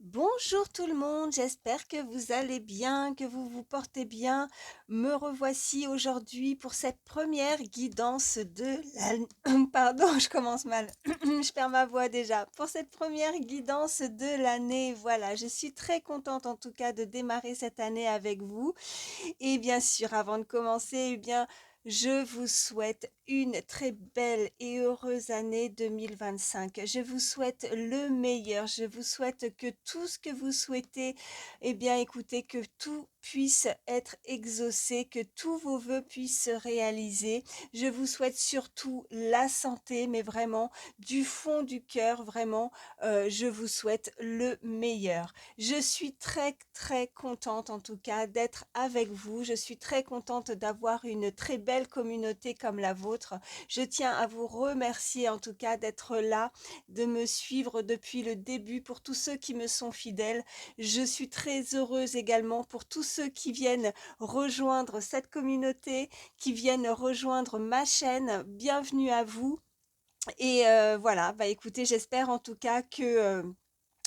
Bonjour tout le monde, j'espère que vous allez bien, que vous vous portez bien. Me revoici aujourd'hui pour cette première guidance de l'année. Pardon, je commence mal. Je perds ma voix déjà. Pour cette première guidance de l'année, voilà, je suis très contente en tout cas de démarrer cette année avec vous. Et bien sûr, avant de commencer, eh bien, je vous souhaite une très belle et heureuse année 2025. Je vous souhaite le meilleur. Je vous souhaite que tout ce que vous souhaitez, eh bien, écoutez, que tout puisse être exaucé, que tous vos vœux puissent se réaliser. Je vous souhaite surtout la santé, mais vraiment du fond du cœur, vraiment, je vous souhaite le meilleur. Je suis très très contente en tout cas d'être avec vous. Je suis très contente d'avoir une très belle communauté comme la vôtre. Je tiens à vous remercier en tout cas d'être là, de me suivre depuis le début pour tous ceux qui me sont fidèles. Je suis très heureuse également pour tous ceux qui viennent rejoindre cette communauté, qui viennent rejoindre ma chaîne. Bienvenue à vous. Et voilà, bah écoutez, j'espère en tout cas que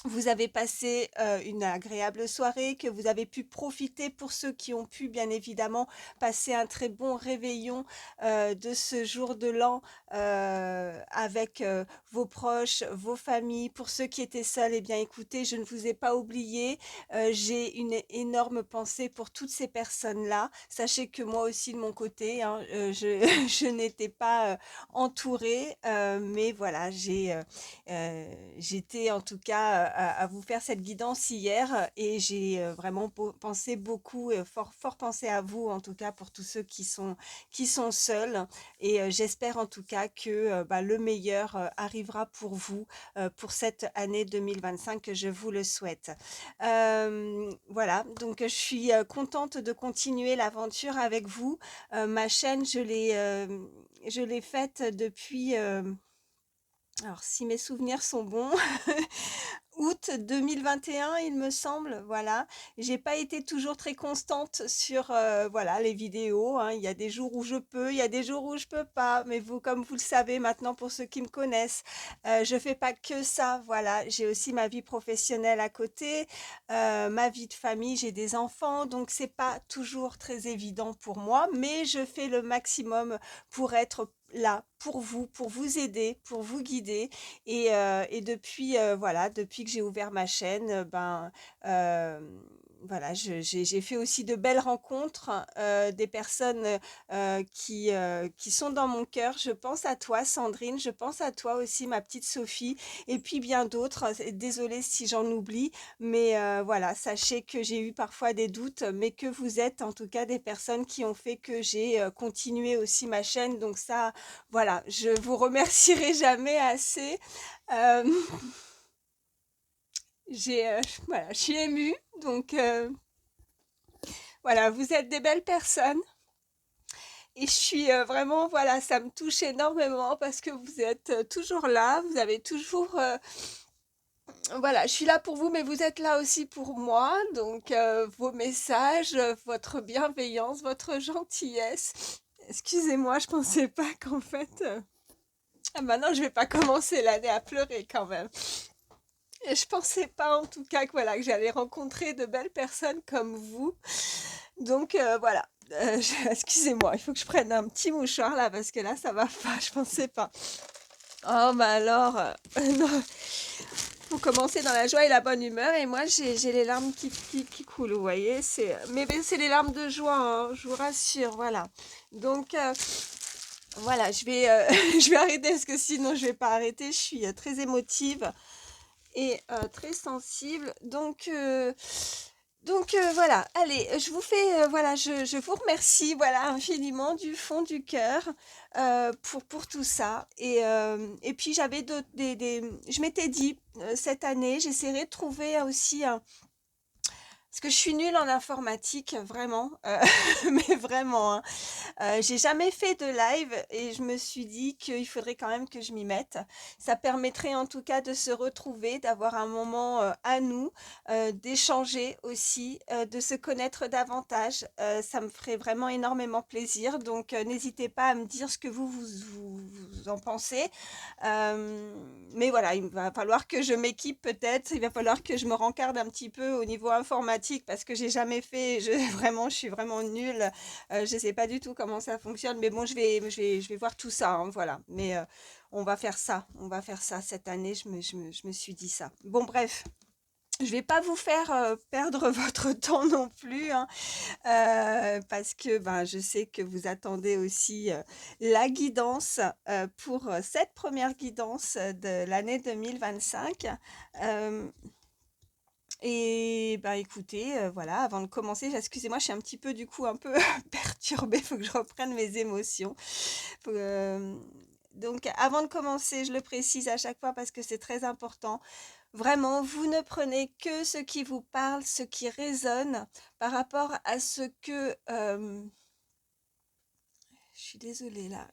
vous avez passé une agréable soirée, que vous avez pu profiter pour ceux qui ont pu bien évidemment passer un très bon réveillon de ce jour de l'an avec vos proches, vos familles. Pour ceux qui étaient seuls, eh bien écoutez, je ne vous ai pas oublié. J'ai une énorme pensée pour toutes ces personnes-là. Sachez que moi aussi de mon côté, hein, je n'étais pas entourée, mais voilà, j'étais en tout cas à vous faire cette guidance hier et j'ai vraiment pensé beaucoup, fort, fort pensé à vous en tout cas pour tous ceux qui sont seuls et j'espère en tout cas que bah, le meilleur arrivera pour vous pour cette année 2025 que je vous le souhaite. Voilà, donc je suis contente de continuer l'aventure avec vous. Ma chaîne, je l'ai faite depuis... alors, si mes souvenirs sont bons, août 2021, il me semble, voilà. J'ai pas été toujours très constante sur, voilà, les vidéos, hein. Il y a des jours où je peux, il y a des jours où je peux pas. Mais vous, comme vous le savez maintenant, pour ceux qui me connaissent, je fais pas que ça, voilà. J'ai aussi ma vie professionnelle à côté, ma vie de famille, j'ai des enfants, donc c'est pas toujours très évident pour moi, mais je fais le maximum pour être là pour vous aider, pour vous guider. Et depuis, voilà, depuis que j'ai ouvert ma chaîne, euh, voilà, j'ai fait aussi de belles rencontres, des personnes qui sont dans mon cœur. Je pense à toi, Sandrine, je pense à toi aussi, ma petite Sophie, et puis bien d'autres. Désolée si j'en oublie, mais voilà, sachez que j'ai eu parfois des doutes, mais que vous êtes en tout cas des personnes qui ont fait que j'ai continué aussi ma chaîne. Donc ça, voilà, je vous remercierai jamais assez. Euh, voilà, je suis émue. Donc voilà, vous êtes des belles personnes. Et je suis vraiment, voilà, ça me touche énormément parce que vous êtes toujours là, vous avez toujours, voilà, je suis là pour vous, mais vous êtes là aussi pour moi. Donc vos messages, votre bienveillance, votre gentillesse. Excusez-moi, je pensais pas qu'en fait, ah, maintenant je vais pas commencer l'année à pleurer quand même. Et je pensais pas en tout cas que voilà que j'allais rencontrer de belles personnes comme vous. Donc voilà. Excusez-moi, il faut que je prenne un petit mouchoir là parce que là ça va pas, je pensais pas. Oh bah alors, non, faut commencer dans la joie et la bonne humeur et moi j'ai les larmes qui coulent, vous voyez, mais c'est les larmes de joie, hein, je vous rassure, voilà. Donc voilà, je vais arrêter parce que sinon je vais pas arrêter, je suis très émotive et très sensible. Donc voilà, allez, je vous fais, voilà, je vous remercie, voilà, infiniment du fond du cœur pour tout ça. Et puis j'avais je m'étais dit, cette année, j'essaierai de trouver aussi Parce que je suis nulle en informatique, vraiment, mais vraiment, hein. J'ai jamais fait de live et je me suis dit qu'il faudrait quand même que je m'y mette. Ça permettrait en tout cas de se retrouver, d'avoir un moment à nous, d'échanger aussi, de se connaître davantage. Ça me ferait vraiment énormément plaisir. Donc n'hésitez pas à me dire ce que vous en pensez. Mais voilà, il va falloir que je m'équipe peut-être. Il va falloir que je me rencarde un petit peu au niveau informatique parce que j'ai jamais fait. Vraiment, je suis vraiment nulle. Je sais pas du tout comment ça fonctionne, mais bon, je vais voir tout ça, hein, voilà. Mais on va faire ça cette année. Je me suis dit ça. Bon, bref. Je vais pas vous faire perdre votre temps non plus, hein, parce que ben, je sais que vous attendez aussi la guidance pour cette première guidance de l'année 2025. Euh, et ben écoutez, voilà, avant de commencer, excusez-moi, je suis un petit peu du coup un peu perturbée, il faut que je reprenne mes émotions. Faut, donc avant de commencer, je le précise à chaque fois parce que c'est très important. Vraiment, vous ne prenez que ce qui vous parle, ce qui résonne par rapport à ce que... je suis désolée là,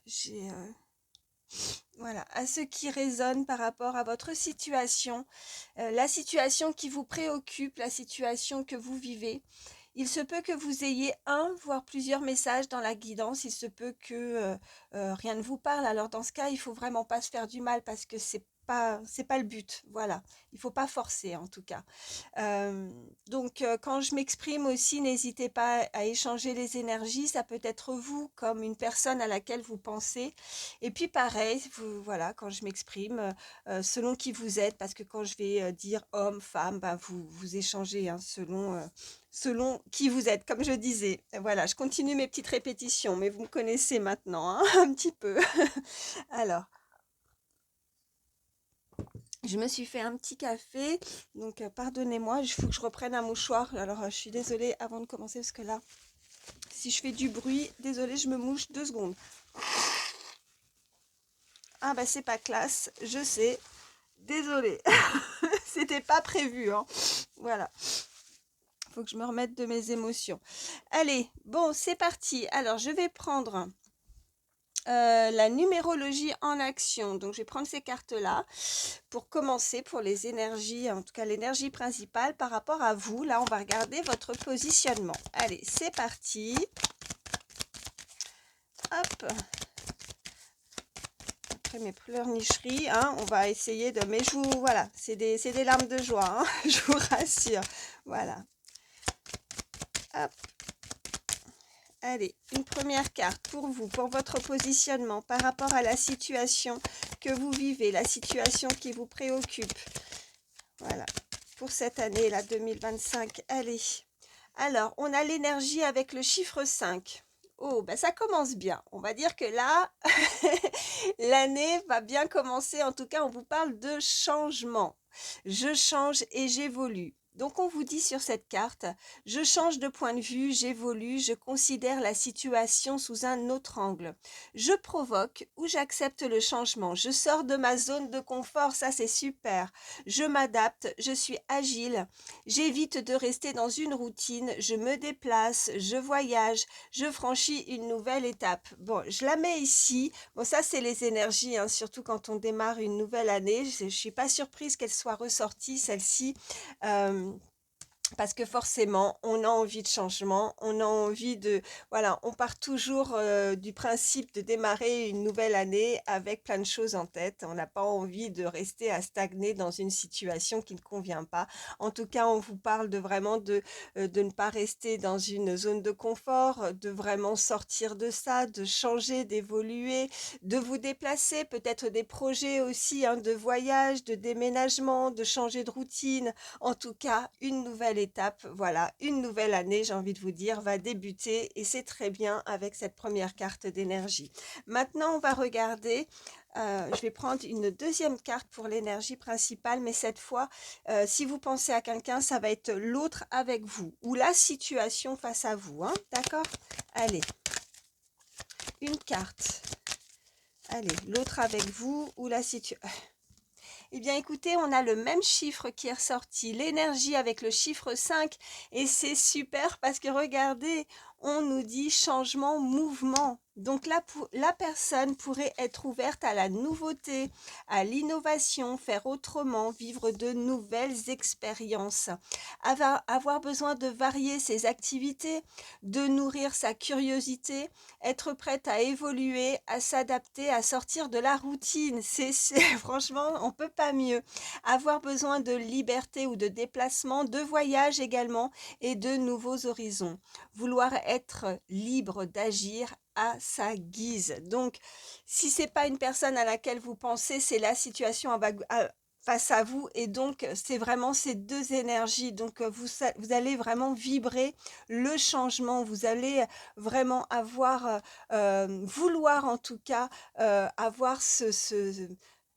voilà, à ce qui résonne par rapport à votre situation, la situation qui vous préoccupe, la situation que vous vivez. Il se peut que vous ayez un, voire plusieurs messages dans la guidance. Il se peut que rien ne vous parle. Alors dans ce cas, il faut vraiment pas se faire du mal parce que c'est pas le but. Voilà, il faut pas forcer en tout cas. Donc quand je m'exprime aussi, n'hésitez pas à échanger les énergies. Ça peut être vous comme une personne à laquelle vous pensez. Et puis pareil, voilà, quand je m'exprime, selon qui vous êtes, parce que quand je vais dire homme, femme, ben vous échangez hein, selon qui vous êtes, comme je disais. Voilà, je continue mes petites répétitions, mais vous me connaissez maintenant, hein, un petit peu. Alors, je me suis fait un petit café, donc pardonnez-moi, il faut que je reprenne un mouchoir. Alors, je suis désolée avant de commencer, parce que là, si je fais du bruit, désolée, je me mouche 2 secondes. Ah bah c'est pas classe, je sais, désolée, c'était pas prévu, hein. Voilà, faut que je me remette de mes émotions. Allez, bon, c'est parti. Alors, je vais prendre la numérologie en action. Donc, je vais prendre ces cartes-là pour commencer, pour les énergies, en tout cas l'énergie principale par rapport à vous. Là, on va regarder votre positionnement. Allez, c'est parti. Hop. Après mes pleurnicheries, hein, on va essayer de... Mais je vous... Voilà, c'est des larmes de joie, hein, je vous rassure. Voilà. Hop. Allez, une première carte pour vous, pour votre positionnement par rapport à la situation que vous vivez, la situation qui vous préoccupe. Voilà, pour cette année, là, 2025. Allez, alors, on a l'énergie avec le chiffre 5. Oh, ben ça commence bien. On va dire que là, l'année va bien commencer. En tout cas, on vous parle de changement. Je change et j'évolue. Donc on vous dit sur cette carte, je change de point de vue, j'évolue, je considère la situation sous un autre angle. Je provoque ou j'accepte le changement. Je sors de ma zone de confort, ça c'est super. Je m'adapte, je suis agile, j'évite de rester dans une routine, je me déplace, je voyage, je franchis une nouvelle étape. Bon, je la mets ici. Bon, ça, c'est les énergies, hein, surtout quand on démarre une nouvelle année. Je ne suis pas surprise qu'elle soit ressortie, celle-ci. Euh, Parce que forcément, on a envie de changement, on a envie de... Voilà, on part toujours du principe de démarrer une nouvelle année avec plein de choses en tête. On n'a pas envie de rester à stagner dans une situation qui ne convient pas. En tout cas, on vous parle de vraiment de ne pas rester dans une zone de confort, de vraiment sortir de ça, de changer, d'évoluer, de vous déplacer, peut-être des projets aussi hein, de voyage, de déménagement, de changer de routine. En tout cas, une nouvelle étape, voilà, une nouvelle année, j'ai envie de vous dire, va débuter et c'est très bien avec cette première carte d'énergie. Maintenant, on va regarder, je vais prendre une deuxième carte pour l'énergie principale, mais cette fois, si vous pensez à quelqu'un, ça va être l'autre avec vous ou la situation face à vous, hein, d'accord? Allez, une carte. Allez, l'autre avec vous ou la situation... Eh bien écoutez, on a le même chiffre qui est ressorti, l'énergie avec le chiffre 5 et c'est super parce que regardez, on nous dit changement, mouvement. Donc là, la personne pourrait être ouverte à la nouveauté, à l'innovation, faire autrement, vivre de nouvelles expériences, avoir besoin de varier ses activités, de nourrir sa curiosité, être prête à évoluer, à s'adapter, à sortir de la routine. Franchement, on peut pas mieux. Avoir besoin de liberté ou de déplacement, de voyage également et de nouveaux horizons. Vouloir être libre d'agir à sa guise. Donc, si c'est pas une personne à laquelle vous pensez, c'est la situation face à vous et donc c'est vraiment ces deux énergies. Donc, vous allez vraiment vibrer le changement. Vous allez vraiment avoir, vouloir en tout cas, avoir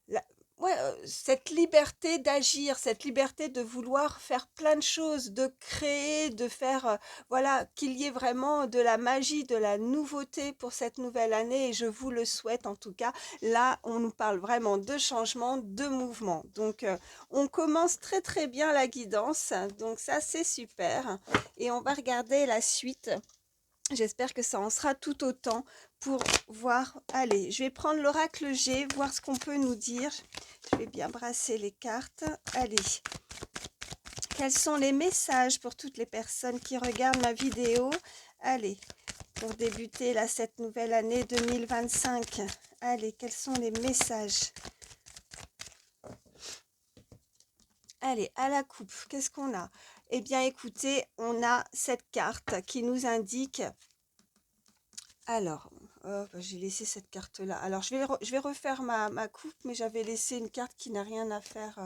la- ouais, cette liberté d'agir, cette liberté de vouloir faire plein de choses, de créer, de faire, voilà, qu'il y ait vraiment de la magie, de la nouveauté pour cette nouvelle année et je vous le souhaite en tout cas. Là, on nous parle vraiment de changement, de mouvement. Donc, on commence très très bien la guidance. Donc ça, c'est super. Et on va regarder la suite. J'espère que ça en sera tout autant pour voir. Allez, je vais prendre l'oracle G, voir ce qu'on peut nous dire. Je vais bien brasser les cartes. Allez, quels sont les messages pour toutes les personnes qui regardent ma vidéo? Allez, pour débuter là, cette nouvelle année 2025. Allez, quels sont les messages? Allez, à la coupe, qu'est-ce qu'on a? Eh bien, écoutez, on a cette carte qui nous indique... Alors, j'ai laissé cette carte-là. Alors, je vais refaire ma coupe, mais j'avais laissé une carte qui n'a rien à faire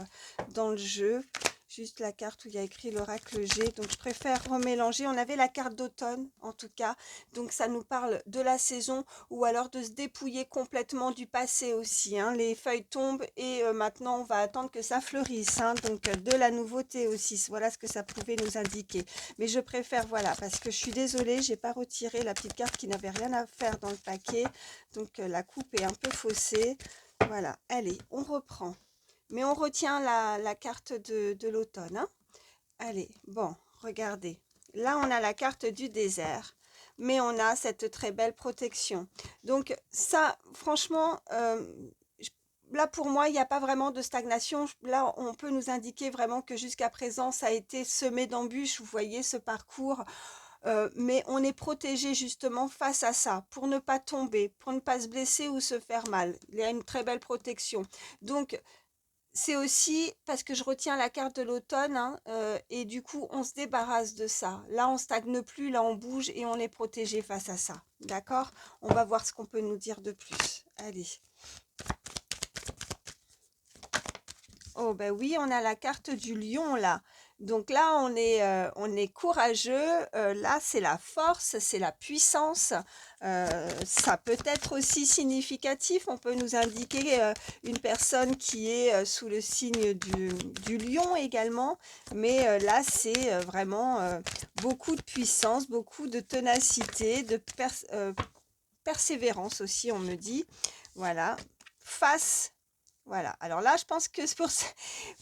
dans le jeu. Juste la carte où il y a écrit l'oracle G. Donc, je préfère remélanger. On avait la carte d'automne, en tout cas. Donc, ça nous parle de la saison ou alors de se dépouiller complètement du passé aussi. Hein. Les feuilles tombent et maintenant, on va attendre que ça fleurisse. Hein. Donc, de la nouveauté aussi. Voilà ce que ça pouvait nous indiquer. Mais je préfère, voilà, parce que je suis désolée, j'ai pas retiré la petite carte qui n'avait rien à faire dans le paquet. Donc, la coupe est un peu faussée. Voilà, allez, on reprend. Mais on retient la carte de l'automne. Hein. Allez, bon, regardez. Là, on a la carte du désert. Mais on a cette très belle protection. Donc, ça, franchement... là, pour moi, il n'y a pas vraiment de stagnation. Là, on peut nous indiquer vraiment que jusqu'à présent, ça a été semé d'embûches. Vous voyez ce parcours. Mais on est protégé justement face à ça, pour ne pas tomber, pour ne pas se blesser ou se faire mal. Il y a une très belle protection. Donc, c'est aussi parce que je retiens la carte de l'automne hein, et du coup, on se débarrasse de ça. Là, on stagne plus, là, on bouge et on est protégé face à ça. D'accord? On va voir ce qu'on peut nous dire de plus. Allez. Oh ben oui, on a la carte du lion là. Donc là, on est courageux. Là, c'est la force, c'est la puissance. Ça peut être aussi significatif. On peut nous indiquer une personne qui est sous le signe du lion également. Mais là, c'est vraiment beaucoup de puissance, beaucoup de ténacité, de persévérance aussi, on me dit. Voilà. Face voilà, alors là, je pense que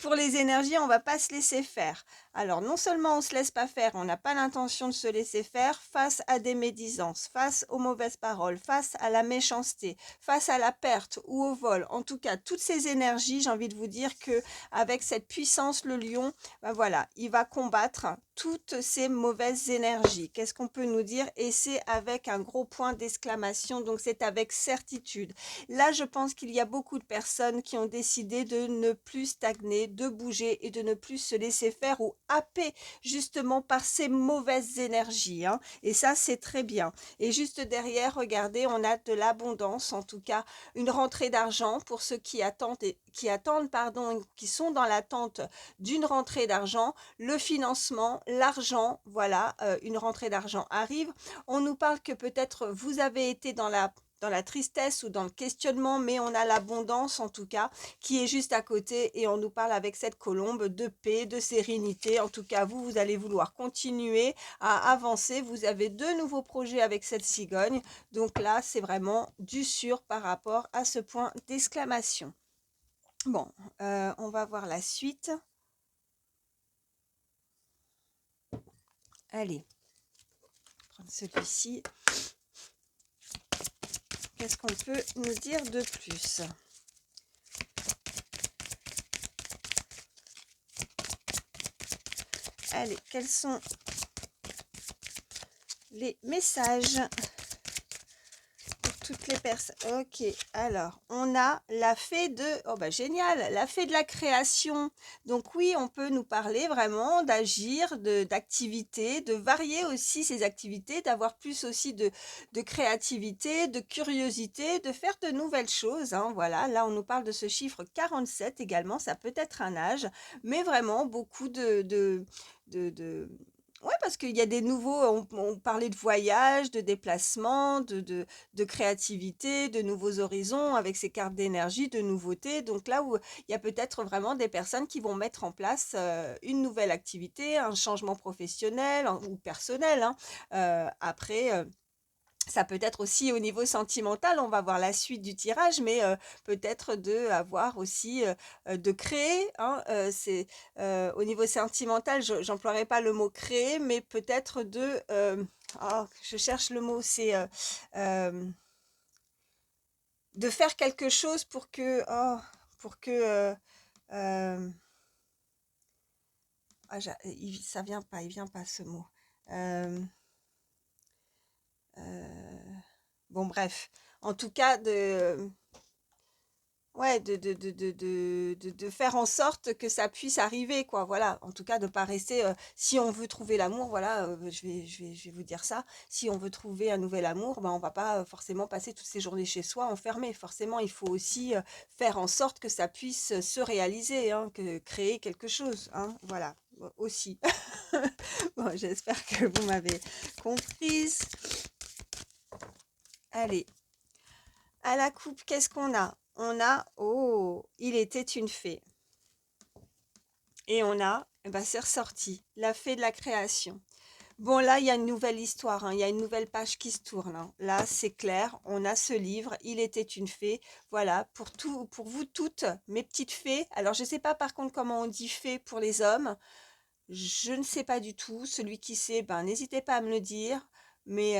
pour les énergies, on ne va pas se laisser faire. Alors, non seulement on ne se laisse pas faire, on n'a pas l'intention de se laisser faire face à des médisances, face aux mauvaises paroles, face à la méchanceté, face à la perte ou au vol. En tout cas, toutes ces énergies, j'ai envie de vous dire que avec cette puissance, le lion, ben voilà, il va combattre toutes ces mauvaises énergies. Qu'est-ce qu'on peut nous dire? Et c'est avec un gros point d'exclamation, donc c'est avec certitude. Là, je pense qu'il y a beaucoup de personnes qui ont décidé de ne plus stagner, de bouger et de ne plus se laisser faire ou happer justement par ces mauvaises énergies. Hein. Et ça, c'est très bien. Et juste derrière, regardez, on a de l'abondance, en tout cas une rentrée d'argent pour ceux qui attendent, pardon, qui sont dans l'attente d'une rentrée d'argent, le financement, l'argent, voilà, une rentrée d'argent arrive. On nous parle que peut-être vous avez été dans la tristesse ou dans le questionnement, mais on a l'abondance en tout cas qui est juste à côté et on nous parle avec cette colombe de paix, de sérénité. En tout cas, vous allez vouloir continuer à avancer. Vous avez de nouveaux projets avec cette cigogne. Donc là, c'est vraiment du sûr par rapport à ce point d'exclamation. Bon, on va voir la suite. Allez, prendre celui-ci. Qu'est-ce qu'on peut nous dire de plus? Allez, quels sont les messages pour toutes les personnes? Ok, alors, on a la fée de... Oh bah génial, la fée de la création. Donc oui, on peut nous parler vraiment d'agir, d'activités, de varier aussi ces activités, d'avoir plus aussi de créativité, de curiosité, de faire de nouvelles choses, hein. Voilà, là on nous parle de ce chiffre 47 également, ça peut être un âge, mais vraiment beaucoup de ouais, parce qu'il y a des nouveaux, on parlait de voyage, de déplacement, de créativité, de nouveaux horizons avec ces cartes d'énergie, de nouveautés. Donc là où il y a peut-être vraiment des personnes qui vont mettre en place une nouvelle activité, un changement professionnel ou personnel, hein. Après, ça peut être aussi au niveau sentimental, on va voir la suite du tirage, mais peut-être de avoir aussi, de créer, hein, au niveau sentimental, j'emploierai pas le mot créer, mais peut-être oh, je cherche le mot, c'est de faire quelque chose pour que, ça vient pas, il vient pas ce mot. Euh, bon, bref, en tout cas, ouais, de faire en sorte que ça puisse arriver, quoi. Voilà, en tout cas, de pas rester, si on veut trouver l'amour, voilà, je vais vous dire ça. Si on veut trouver un nouvel amour, ben, on va pas forcément passer toutes ces journées chez soi enfermé. Forcément, il faut aussi faire en sorte que ça puisse se réaliser, hein, que créer quelque chose, hein. Voilà, aussi. Bon, j'espère que vous m'avez comprise. Allez, à la coupe, qu'est-ce qu'on a? On a, oh, il était une fée. Et on a, eh ben, c'est ressorti, la fée de la création. Bon, là, il y a une nouvelle histoire, hein, il y a une nouvelle page qui se tourne, hein. Là, c'est clair, on a ce livre, Il était une fée. Voilà, pour vous toutes, mes petites fées. Alors, je ne sais pas par contre comment on dit fée pour les hommes. Je ne sais pas du tout. Celui qui sait, ben, n'hésitez pas à me le dire. Mais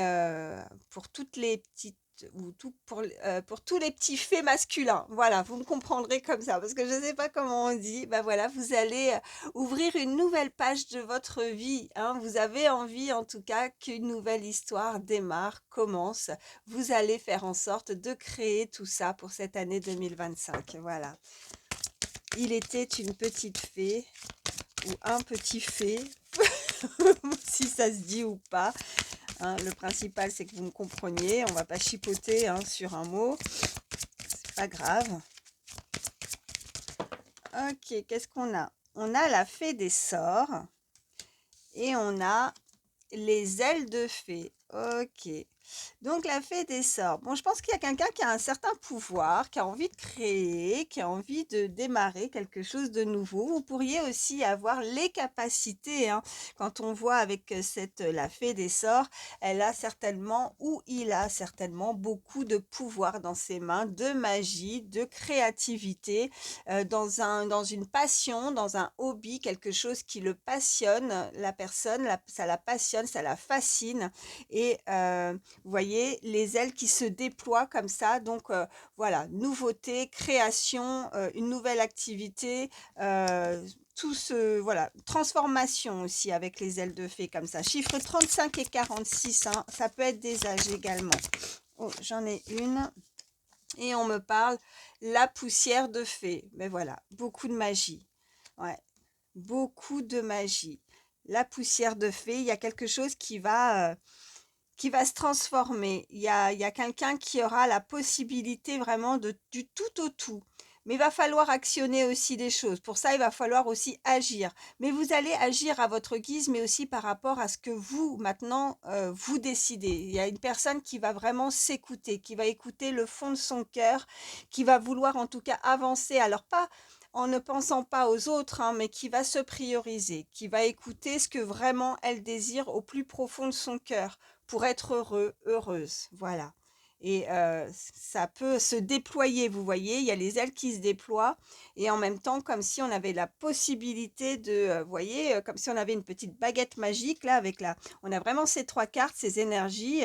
pour toutes les petites ou pour tous les petits faits masculins, voilà, vous me comprendrez comme ça, parce que je ne sais pas comment on dit. Ben voilà, vous allez ouvrir une nouvelle page de votre vie, hein. Vous avez envie, en tout cas, qu'une nouvelle histoire démarre, commence. Vous allez faire en sorte de créer tout ça pour cette année 2025. Voilà. Il était une petite fée ou un petit fée, si ça se dit ou pas, hein. Le principal, c'est que vous me compreniez. On va pas chipoter, hein, sur un mot. C'est pas grave. Ok, qu'est-ce qu'on a? On a la fée des sorts et on a les ailes de fée. Ok. Donc la fée des sorts. Bon, je pense qu'il y a quelqu'un qui a un certain pouvoir, qui a envie de créer, qui a envie de démarrer quelque chose de nouveau. Vous pourriez aussi avoir les capacités, hein. Quand on voit avec la fée des sorts, elle a certainement, ou il a certainement beaucoup de pouvoir dans ses mains, de magie, de créativité, dans une passion, dans un hobby, quelque chose qui le passionne, la personne, ça la passionne, ça la fascine. Et vous voyez, les ailes qui se déploient comme ça. Donc, voilà, nouveauté, création, une nouvelle activité, voilà, transformation aussi avec les ailes de fée comme ça. Chiffres 35 et 46, hein, ça peut être des âges également. Oh, j'en ai une. Et on me parle la poussière de fée. Mais voilà, beaucoup de magie. Ouais, beaucoup de magie. La poussière de fée, il y a quelque chose qui va se transformer. Il y a quelqu'un qui aura la possibilité vraiment du tout au tout. Mais il va falloir actionner aussi des choses. Pour ça, il va falloir aussi agir. Mais vous allez agir à votre guise, mais aussi par rapport à ce que vous, maintenant, vous décidez. Il y a une personne qui va vraiment s'écouter, qui va écouter le fond de son cœur, qui va vouloir en tout cas avancer. Alors pas en ne pensant pas aux autres, hein, mais qui va se prioriser, qui va écouter ce que vraiment elle désire au plus profond de son cœur pour être heureux, heureuse. Voilà. Et ça peut se déployer, vous voyez, il y a les ailes qui se déploient et en même temps comme si on avait la possibilité de, vous voyez, comme si on avait une petite baguette magique là avec on a vraiment ces 3 cartes, ces énergies,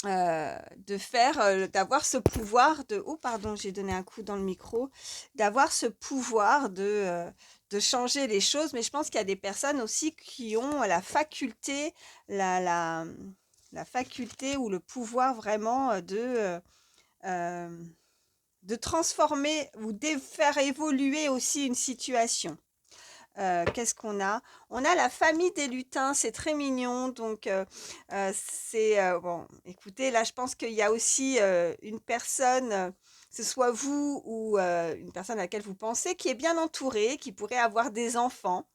de faire, d'avoir ce pouvoir de oh pardon, j'ai donné un coup dans le micro, d'avoir ce pouvoir de changer les choses. Mais je pense qu'il y a des personnes aussi qui ont la faculté, la la, la faculté ou le pouvoir vraiment, de transformer ou de faire évoluer aussi une situation. Qu'est-ce qu'on a? On a la famille des lutins, c'est très mignon. Donc, c'est bon, écoutez, là, je pense qu'il y a aussi une personne, que ce soit vous ou une personne à laquelle vous pensez, qui est bien entourée, qui pourrait avoir des enfants.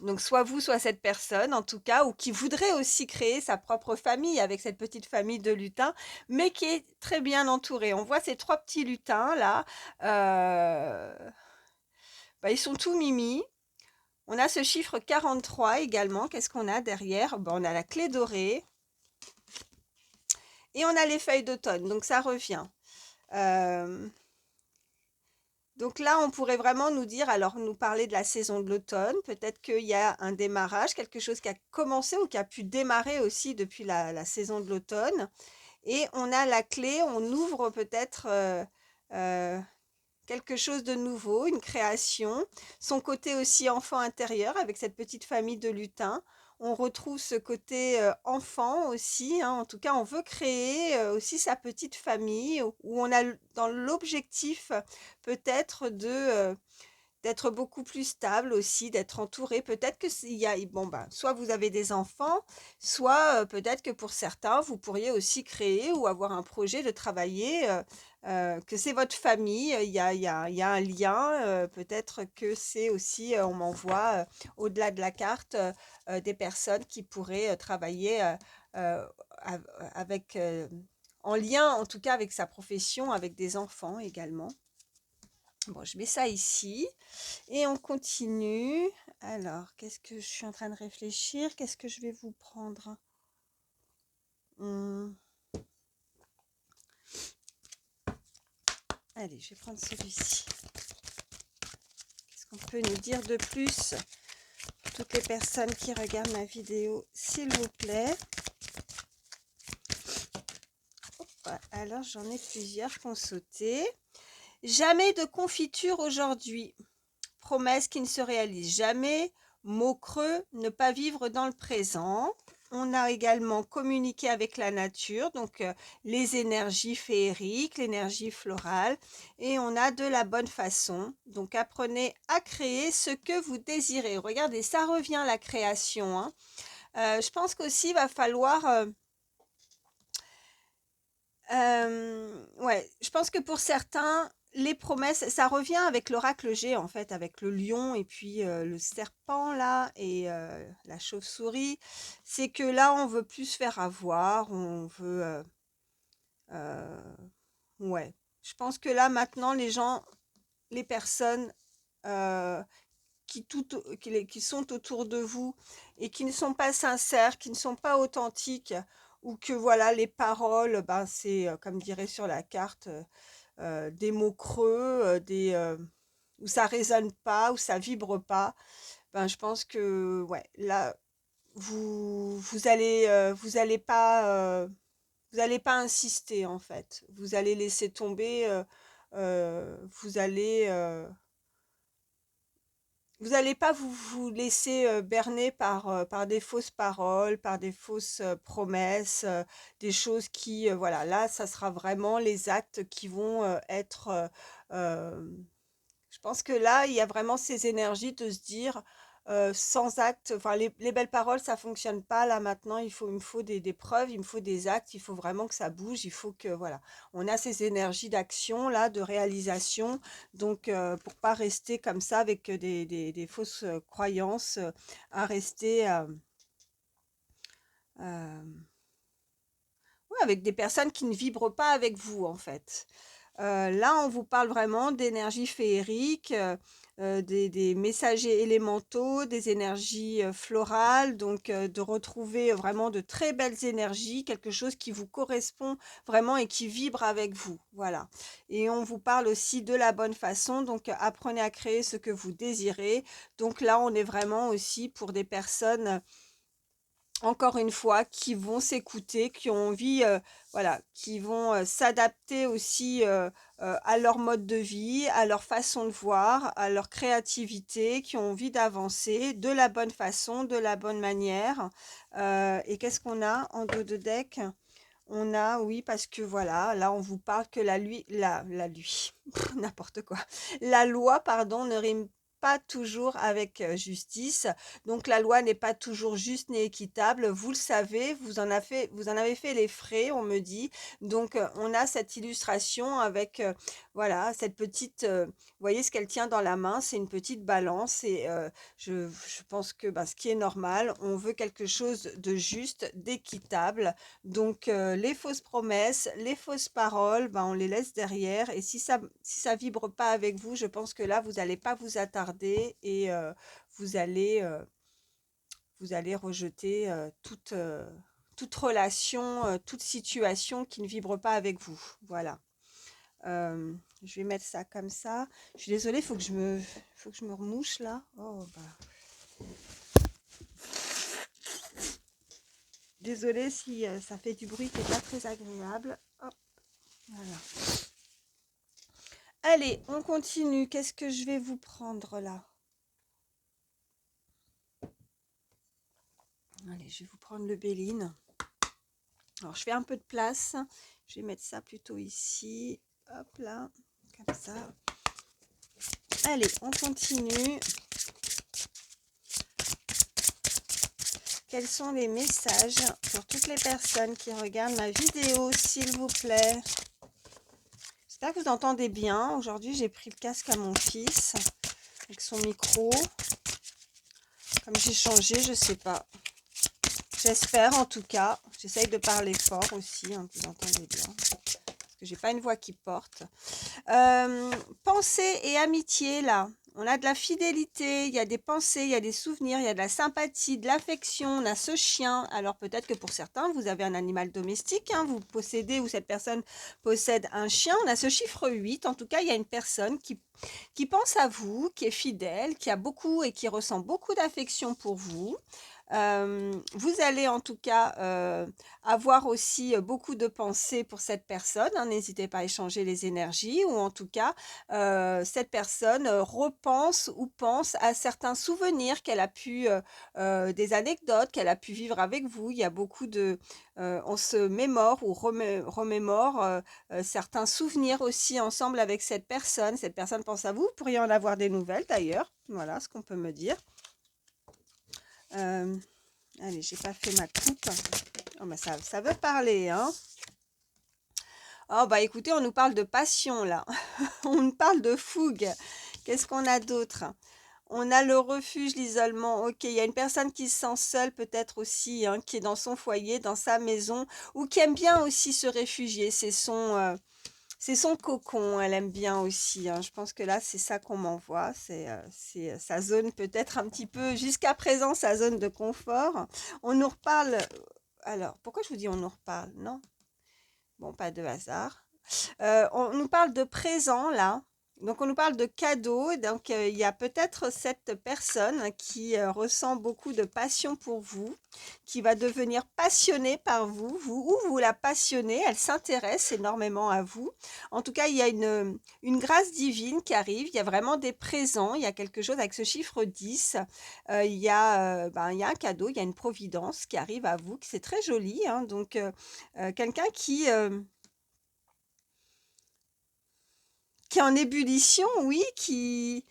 Donc, soit vous, soit cette personne, en tout cas, ou qui voudrait aussi créer sa propre famille avec cette petite famille de lutins, mais qui est très bien entourée. On voit ces 3 petits lutins là. Bah, ils sont tout mimi. On a ce chiffre 43 également. Qu'est-ce qu'on a derrière? Bon, on a la clé dorée et on a les feuilles d'automne. Donc ça revient. Euh, donc là, on pourrait vraiment nous dire, alors nous parler de la saison de l'automne. Peut-être qu'il y a un démarrage, quelque chose qui a commencé ou qui a pu démarrer aussi depuis la saison de l'automne. Et on a la clé, on ouvre peut-être euh, quelque chose de nouveau, une création. Son côté aussi enfant intérieur avec cette petite famille de lutins. On retrouve ce côté enfant aussi, hein. En tout cas, on veut créer aussi sa petite famille où on a dans l'objectif peut-être d'être beaucoup plus stable aussi, d'être entouré. Peut-être que s'il y a, bon ben, soit vous avez des enfants, soit peut-être que pour certains, vous pourriez aussi créer ou avoir un projet de travailler, que c'est votre famille, il y a un lien, peut-être que c'est aussi, on m'envoie au-delà de la carte des personnes qui pourraient travailler euh, avec, en lien en tout cas avec sa profession, avec des enfants également. Bon, je mets ça ici et on continue. Alors, qu'est-ce que je suis en train de réfléchir? Qu'est-ce que je vais vous prendre? Hmm, Allez, je vais prendre celui-ci. Qu'est-ce qu'on peut nous dire de plus? Toutes les personnes qui regardent ma vidéo, s'il vous plaît. Hop, alors, j'en ai plusieurs qui ont sauté. Jamais de confiture aujourd'hui. Promesse qui ne se réalise jamais. Mot creux, ne pas vivre dans le présent. On a également communiqué avec la nature, donc les énergies féeriques, l'énergie florale. Et on a de la bonne façon. Donc apprenez à créer ce que vous désirez. Regardez, ça revient à la création, hein. Je pense qu'aussi il va falloir... ouais, je pense que pour certains, les promesses, ça revient avec l'oracle G en fait, avec le lion et puis le serpent là et la chauve-souris. C'est que là, on veut plus se faire avoir, on veut, euh, ouais. Je pense que là maintenant, les gens, les personnes euh, qui sont autour de vous et qui ne sont pas sincères, qui ne sont pas authentiques, ou que voilà, les paroles, ben, c'est, comme dirait sur la carte, des mots creux, où ça résonne pas, où ça vibre pas, ben, je pense que ouais, là, vous allez pas insister en fait. Vous allez laisser tomber, vous allez vous n'allez pas vous laisser berner par des fausses paroles, par des fausses promesses, des choses qui, voilà, là, ça sera vraiment les actes qui vont être... euh, je pense que là, il y a vraiment ces énergies de se dire, sans acte, enfin, les belles paroles, ça fonctionne pas. Là, maintenant, il me faut des preuves, il me faut des actes, il faut vraiment que ça bouge, il faut que, voilà, on a ces énergies d'action, là, de réalisation. Donc, pour pas rester comme ça avec des fausses croyances, à rester euh, ouais, avec des personnes qui ne vibrent pas avec vous, en fait. Là, on vous parle vraiment d'énergie féerique, des messagers élémentaux, des énergies florales, donc de retrouver vraiment de très belles énergies, quelque chose qui vous correspond vraiment et qui vibre avec vous. Voilà. Et on vous parle aussi de la bonne façon, donc apprenez à créer ce que vous désirez. Donc là, on est vraiment aussi pour des personnes encore une fois, qui vont s'écouter, qui ont envie, voilà, qui vont s'adapter aussi à leur mode de vie, à leur façon de voir, à leur créativité, qui ont envie d'avancer de la bonne façon, de la bonne manière. Et qu'est-ce qu'on a en dos de deck? On a, oui, parce que voilà, là on vous parle que n'importe quoi, la loi, pardon, ne rime pas toujours avec justice. Donc la loi n'est pas toujours juste ni équitable. Vous le savez, vous en avez fait les frais, on me dit. Donc on a cette illustration avec, voilà, cette petite, vous voyez ce qu'elle tient dans la main, c'est une petite balance et je pense que ben, ce qui est normal, on veut quelque chose de juste, d'équitable. Donc, les fausses promesses, les fausses paroles, ben, on les laisse derrière. Et si ça vibre pas avec vous, je pense que là, vous n'allez pas vous attarder et vous allez, euh, vous allez rejeter toute relation, toute situation qui ne vibre pas avec vous. Voilà. Je vais mettre ça comme ça. Je suis désolée, faut que je me remouche là. Oh, bah. Désolée si ça fait du bruit qui n'est pas très agréable. Hop, voilà. Allez, on continue. Qu'est-ce que je vais vous prendre là? Allez, je vais vous prendre le Béline. Alors, je fais un peu de place. Je vais mettre ça plutôt ici. Hop là, comme ça. Allez, on continue. Quels sont les messages pour toutes les personnes qui regardent ma vidéo, s'il vous plaît? J'espère que vous entendez bien. Aujourd'hui, j'ai pris le casque à mon fils avec son micro. Comme j'ai changé, je sais pas. J'espère en tout cas. J'essaye de parler fort aussi, hein, vous entendez bien. Parce que j'ai pas une voix qui porte. Pensée et amitié, là. On a de la fidélité, il y a des pensées, il y a des souvenirs, il y a de la sympathie, de l'affection. On a ce chien. Alors peut-être que pour certains, vous avez un animal domestique, hein, vous possédez ou cette personne possède un chien. On a ce chiffre 8. En tout cas, il y a une personne qui pense à vous, qui est fidèle, qui a beaucoup et qui ressent beaucoup d'affection pour vous. Vous allez en tout cas avoir aussi beaucoup de pensées pour cette personne, hein. N'hésitez pas à échanger les énergies ou en tout cas cette personne repense ou pense à certains souvenirs qu'elle a pu, des anecdotes qu'elle a pu vivre avec vous. Il y a beaucoup de, on se mémore ou remémore certains souvenirs aussi ensemble avec cette personne. Cette personne pense à vous. Vous pourriez en avoir des nouvelles d'ailleurs. Voilà ce qu'on peut me dire. Allez, j'ai pas fait ma coupe. Oh, bah ça veut parler, hein. Oh, bah écoutez, on nous parle de passion là. On nous parle de fougue. Qu'est-ce qu'on a d'autre? On a le refuge, l'isolement. Ok, il y a une personne qui se sent seule peut-être aussi, hein, qui est dans son foyer, dans sa maison, ou qui aime bien aussi se réfugier. C'est son cocon, elle aime bien aussi, hein. Je pense que là, c'est ça qu'on m'envoie. C'est sa zone peut-être un petit peu, jusqu'à présent, sa zone de confort. On nous reparle. Alors, pourquoi je vous dis on nous reparle? Non? Bon, pas de hasard. On nous parle de présent, là. Donc, on nous parle de cadeaux. Donc, il y a peut-être cette personne qui ressent beaucoup de passion pour vous, qui va devenir passionnée par vous, ou vous la passionnez, elle s'intéresse énormément à vous. En tout cas, il y a une grâce divine qui arrive, il y a vraiment des présents, il y a quelque chose avec ce chiffre 10, il y a un cadeau, il y a une providence qui arrive à vous, c'est très joli, hein. Donc, quelqu'un qui est en ébullition, oui, qui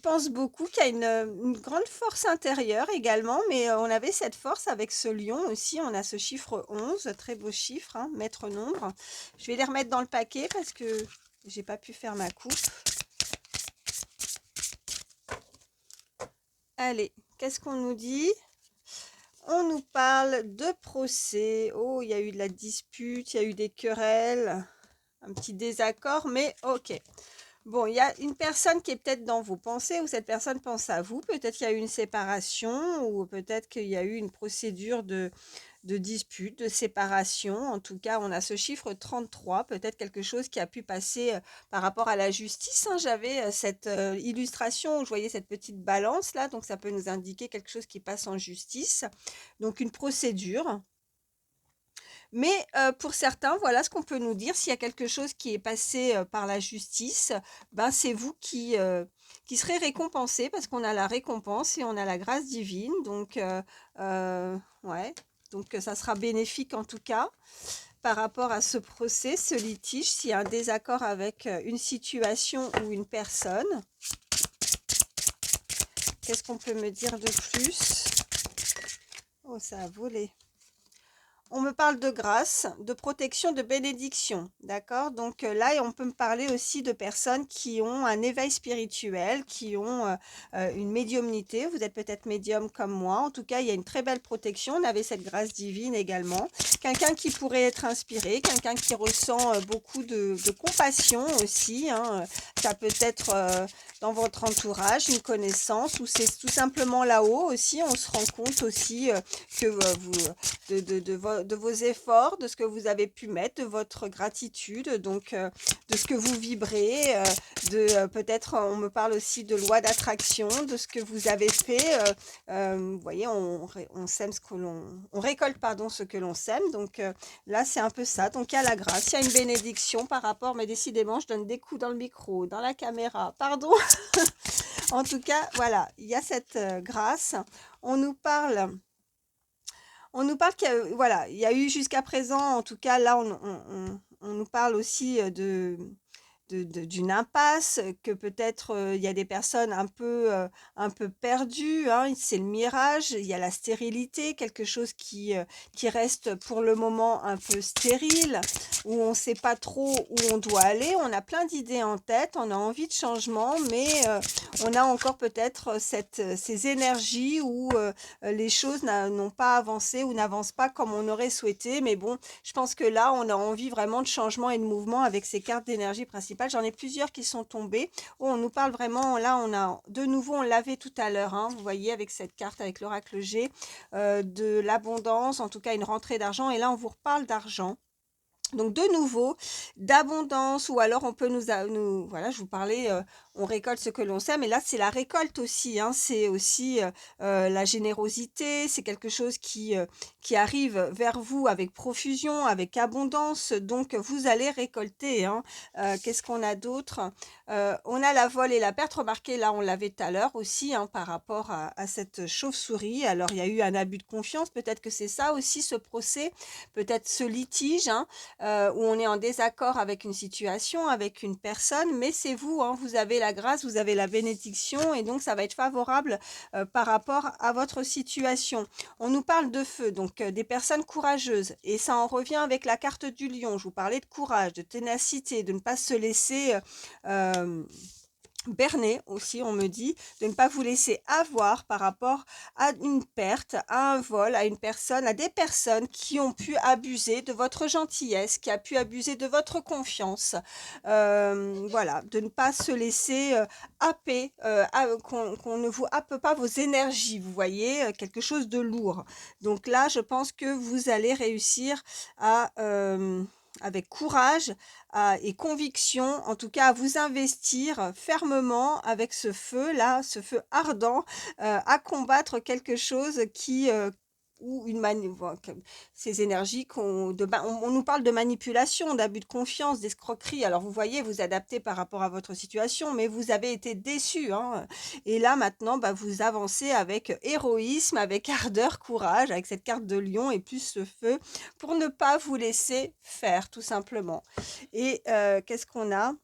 pense beaucoup, qui a une grande force intérieure également, mais on avait cette force avec ce lion aussi, on a ce chiffre 11, très beau chiffre, hein, maître nombre. Je vais les remettre dans le paquet parce que j'ai pas pu faire ma coupe. Allez, qu'est-ce qu'on nous dit? On nous parle de procès. Oh, il y a eu de la dispute, il y a eu des querelles, un petit désaccord, mais ok. Bon, il y a une personne qui est peut-être dans vos pensées ou cette personne pense à vous. Peut-être qu'il y a eu une séparation ou peut-être qu'il y a eu une procédure de dispute, de séparation. En tout cas, on a ce chiffre 33, peut-être quelque chose qui a pu passer par rapport à la justice, hein. J'avais cette illustration où je voyais cette petite balance là, donc ça peut nous indiquer quelque chose qui passe en justice. Donc une procédure. Mais pour certains, voilà ce qu'on peut nous dire. S'il y a quelque chose qui est passé par la justice, ben c'est vous qui serez récompensé parce qu'on a la récompense et on a la grâce divine. Donc, ouais, donc ça sera bénéfique en tout cas par rapport à ce procès, ce litige. S'il y a un désaccord avec une situation ou une personne, qu'est-ce qu'on peut me dire de plus? Oh, ça a volé. On me parle de grâce, de protection, de bénédiction, d'accord? Donc là, on peut me parler aussi de personnes qui ont un éveil spirituel, qui ont une médiumnité. Vous êtes peut-être médium comme moi. En tout cas, il y a une très belle protection. On avait cette grâce divine également. Quelqu'un qui pourrait être inspiré, quelqu'un qui ressent beaucoup de compassion aussi, hein. Ça peut être dans votre entourage, une connaissance, ou c'est tout simplement là-haut aussi. On se rend compte aussi que vous de vos efforts, de ce que vous avez pu mettre, de votre gratitude, donc de ce que vous vibrez, peut-être on me parle aussi de loi d'attraction, de ce que vous avez fait. Vous voyez, on sème ce que on récolte pardon ce que l'on sème. Donc là c'est un peu ça. Donc il y a la grâce, il y a une bénédiction par rapport, mais décidément je donne des coups dans le micro, dans la caméra, pardon. En tout cas, voilà, il y a cette grâce. On nous parle on nous parle qu'il y a, voilà, il y a eu jusqu'à présent, en tout cas, là, on nous parle aussi d'une impasse, que peut-être il y a des personnes un peu perdues, hein, c'est le mirage, il y a la stérilité, quelque chose qui reste pour le moment un peu stérile, où on ne sait pas trop où on doit aller, on a plein d'idées en tête, on a envie de changement, mais on a encore peut-être ces énergies où les choses n'ont pas avancé ou n'avancent pas comme on aurait souhaité, mais bon, je pense que là, on a envie vraiment de changement et de mouvement avec ces cartes d'énergie principales. J'en ai plusieurs qui sont tombées. Oh, on nous parle vraiment, là, on a de nouveau, on l'avait tout à l'heure, hein, vous voyez, avec cette carte, avec l'oracle G, de l'abondance, en tout cas une rentrée d'argent. Et là, on vous reparle d'argent. Donc de nouveau, d'abondance, ou alors on peut voilà, je vous parlais, on récolte ce que l'on sème, mais là c'est la récolte aussi, hein, c'est aussi la générosité, c'est quelque chose qui arrive vers vous avec profusion, avec abondance, donc vous allez récolter, hein. Qu'est-ce qu'on a d'autre? On a la vol et la perte, remarquez, là on l'avait tout à l'heure aussi, hein, par rapport à cette chauve-souris. Alors il y a eu un abus de confiance, peut-être que c'est ça aussi ce procès, peut-être ce litige, hein, où on est en désaccord avec une situation, avec une personne, mais c'est vous, hein, vous avez la grâce, vous avez la bénédiction, et donc ça va être favorable par rapport à votre situation. On nous parle de feu, donc des personnes courageuses, et ça en revient avec la carte du lion. Je vous parlais de courage, de ténacité, de ne pas se laisser berner aussi, on me dit, de ne pas vous laisser avoir par rapport à une perte, à un vol, à une personne, à des personnes qui ont pu abuser de votre gentillesse, qui a pu abuser de votre confiance. Voilà, de ne pas se laisser happer, qu'on ne vous happe pas vos énergies, vous voyez, quelque chose de lourd. Donc là, je pense que vous allez réussir à... avec courage et conviction, en tout cas à vous investir fermement avec ce feu-là, ce feu ardent, à combattre quelque chose ou ces énergies on nous parle de manipulation, d'abus de confiance, d'escroquerie. Alors vous voyez, vous adaptez par rapport à votre situation, mais vous avez été déçu, hein. Et là maintenant, bah, vous avancez avec héroïsme, avec ardeur, courage, avec cette carte de lion et plus ce feu, pour ne pas vous laisser faire, tout simplement. Et qu'est-ce qu'on a?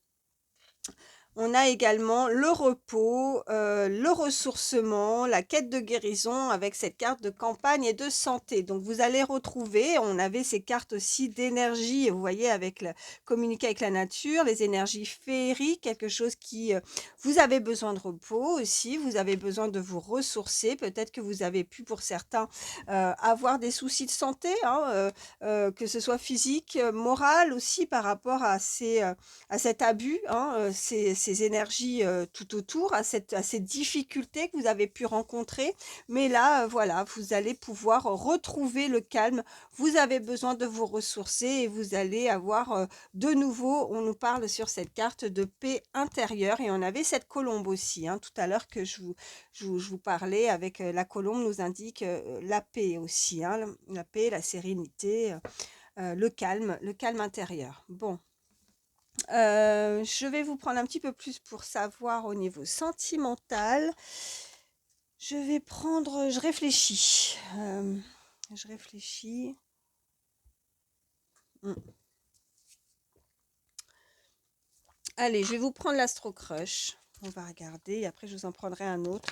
On a également le repos, le ressourcement, la quête de guérison avec cette carte de campagne et de santé. Donc vous allez retrouver, on avait ces cartes aussi d'énergie, vous voyez, avec communiquer avec la nature, les énergies féeriques, quelque chose qui... vous avez besoin de repos aussi, vous avez besoin de vous ressourcer. Peut-être que vous avez pu, pour certains, avoir des soucis de santé, hein, que ce soit physique, moral aussi, par rapport à cet abus, hein, ces énergies tout autour, à ces difficultés que vous avez pu rencontrer. Mais là, voilà, vous allez pouvoir retrouver le calme. Vous avez besoin de vous ressourcer et vous allez avoir de nouveau, on nous parle sur cette carte de paix intérieure. Et on avait cette colombe aussi, hein, tout à l'heure que je vous parlais avec la colombe nous indique la paix aussi, hein, la paix, la sérénité, le calme intérieur. Bon. Je vais vous prendre un petit peu plus pour savoir au niveau sentimental. Je réfléchis. Je réfléchis. Hmm. Allez, je vais vous prendre l'Astro Crush. On va regarder et après je vous en prendrai un autre.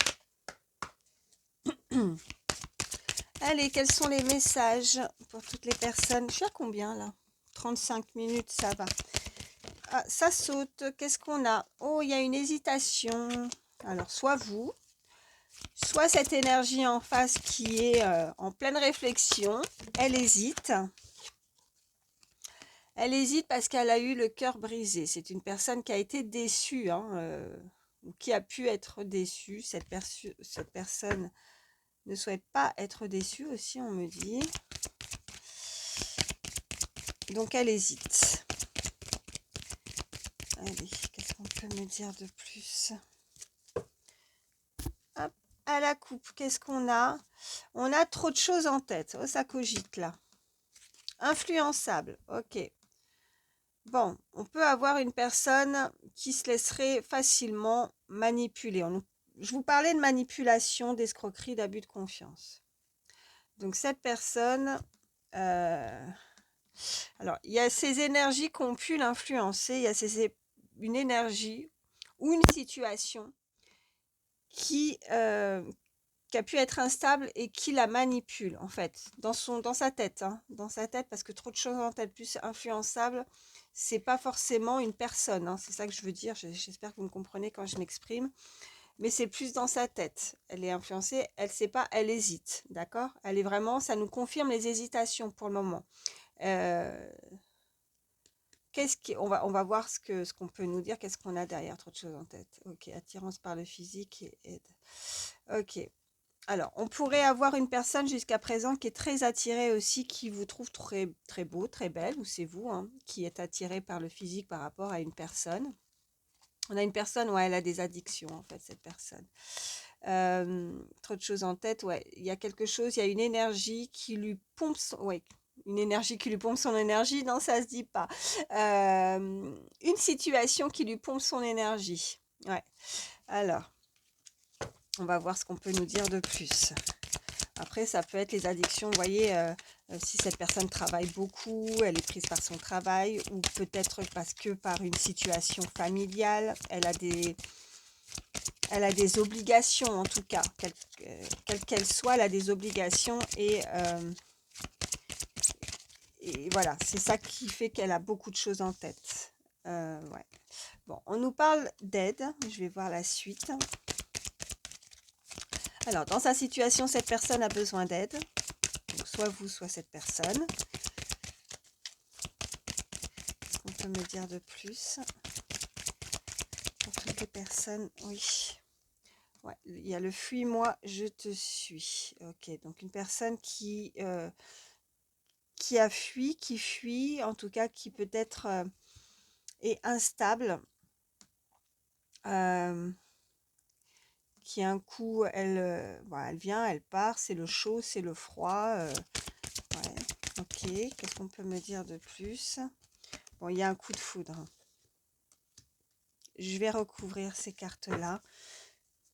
Allez, quels sont les messages pour toutes les personnes? Je suis à combien là? 35 minutes, ça va. Ah, ça saute. Qu'est-ce qu'on a? Oh, il y a une hésitation. Alors, soit vous, soit cette énergie en face qui est en pleine réflexion. Elle hésite. Elle hésite parce qu'elle a eu le cœur brisé. C'est une personne qui a été déçue, hein, ou qui a pu être déçue. Cette personne ne souhaite pas être déçue aussi, on me dit. Donc, elle hésite. Allez, qu'est-ce qu'on peut me dire de plus? Hop, à la coupe, qu'est-ce qu'on a? On a trop de choses en tête. Oh, ça cogite là. Influençable, ok. Bon, on peut avoir une personne qui se laisserait facilement manipuler. Je vous parlais de manipulation, d'escroquerie, d'abus de confiance. Donc cette personne, alors il y a ces énergies qui ont pu l'influencer, il y a une énergie ou une situation qui a pu être instable et qui la manipule en fait dans sa tête, hein, dans sa tête, parce que trop de choses en tête plus influençable, c'est pas forcément une personne, hein, c'est ça que je veux dire. J'espère que vous me comprenez quand je m'exprime, mais c'est plus dans sa tête. Elle est influencée, elle sait pas, elle hésite, d'accord, elle est vraiment, ça nous confirme les hésitations pour le moment. On va voir ce qu'on peut nous dire, qu'est-ce qu'on a derrière trop de choses en tête. Ok, attirance par le physique et aide. Ok. Alors, on pourrait avoir une personne jusqu'à présent qui est très attirée aussi, qui vous trouve très, très beau, très belle, ou c'est vous, hein, qui êtes attiré par le physique par rapport à une personne. On a une personne, ouais, elle a des addictions, en fait, cette personne. Trop de choses en tête, ouais, il y a quelque chose, il y a une énergie qui lui pompe ouais, une énergie qui lui pompe son énergie, non, ça se dit pas. Une situation qui lui pompe son énergie, ouais. Alors, on va voir ce qu'on peut nous dire de plus. Après, ça peut être les addictions, vous voyez, si cette personne travaille beaucoup, elle est prise par son travail, ou peut-être parce que par une situation familiale, elle a des obligations, en tout cas, quelle qu'elle soit, elle a des obligations, et voilà, c'est ça qui fait qu'elle a beaucoup de choses en tête. Ouais. Bon, on nous parle d'aide, je vais voir la suite. Alors, dans sa situation, cette personne a besoin d'aide. Donc, soit vous, soit cette personne. Qu'est-ce qu'on peut me dire de plus? Pour toutes les personnes, oui. Ouais, il y a le fuis-moi, je te suis. Ok, donc une personne qui a fui, qui fuit, en tout cas qui peut-être est instable. Qui un coup, voilà, elle vient, elle part, c'est le chaud, c'est le froid. Ouais, ok, qu'est-ce qu'on peut me dire de plus? Bon, il y a un coup de foudre. Je vais recouvrir ces cartes-là.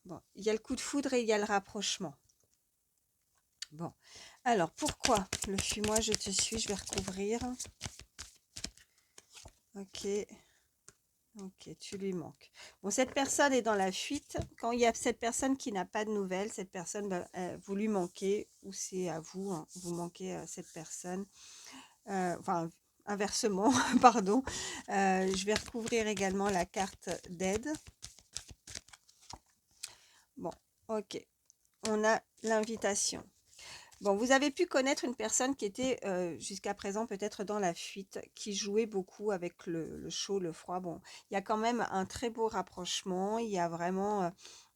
Bon, il y a le coup de foudre et il y a le rapprochement. Bon, alors pourquoi le fuis-moi, je te suis, je vais recouvrir. Ok. Ok, tu lui manques. Bon, cette personne est dans la fuite. Quand il y a cette personne qui n'a pas de nouvelles, cette personne, vous lui manquez, ou c'est à vous, hein, vous manquez à cette personne. Enfin, inversement, pardon. Je vais recouvrir également la carte d'aide. Bon, ok. On a l'invitation. Bon, vous avez pu connaître une personne qui était jusqu'à présent peut-être dans la fuite, qui jouait beaucoup avec le chaud, le froid. Bon, il y a quand même un très beau rapprochement. Il y a vraiment,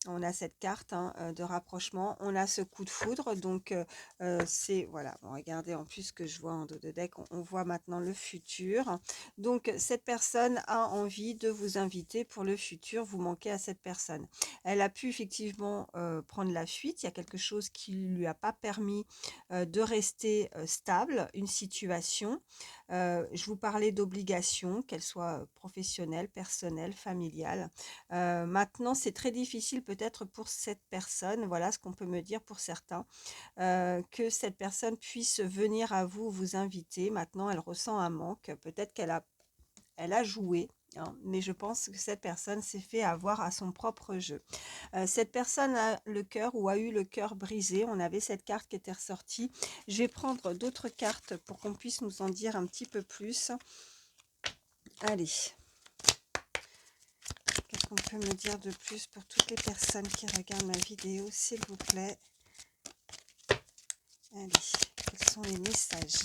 on a cette carte hein, de rapprochement. On a ce coup de foudre. Donc, c'est, voilà, bon, regardez en plus ce que je vois en dos de deck. On voit maintenant le futur. Donc, cette personne a envie de vous inviter pour le futur. Vous manquez à cette personne. Elle a pu effectivement prendre la fuite. Il y a quelque chose qui ne lui a pas permis de rester stable, une situation. Je vous parlais d'obligations, qu'elles soient professionnelles, personnelles, familiales. Maintenant, c'est très difficile peut-être pour cette personne, voilà ce qu'on peut me dire pour certains, que cette personne puisse venir à vous, vous inviter. Maintenant, elle ressent un manque. Peut-être elle a joué, hein, mais je pense que cette personne s'est fait avoir à son propre jeu. Cette personne a le cœur ou a eu le cœur brisé. On avait cette carte qui était ressortie. Je vais prendre d'autres cartes pour qu'on puisse nous en dire un petit peu plus. Allez. Qu'est-ce qu'on peut me dire de plus pour toutes les personnes qui regardent ma vidéo, s'il vous plaît? Allez, quels sont les messages?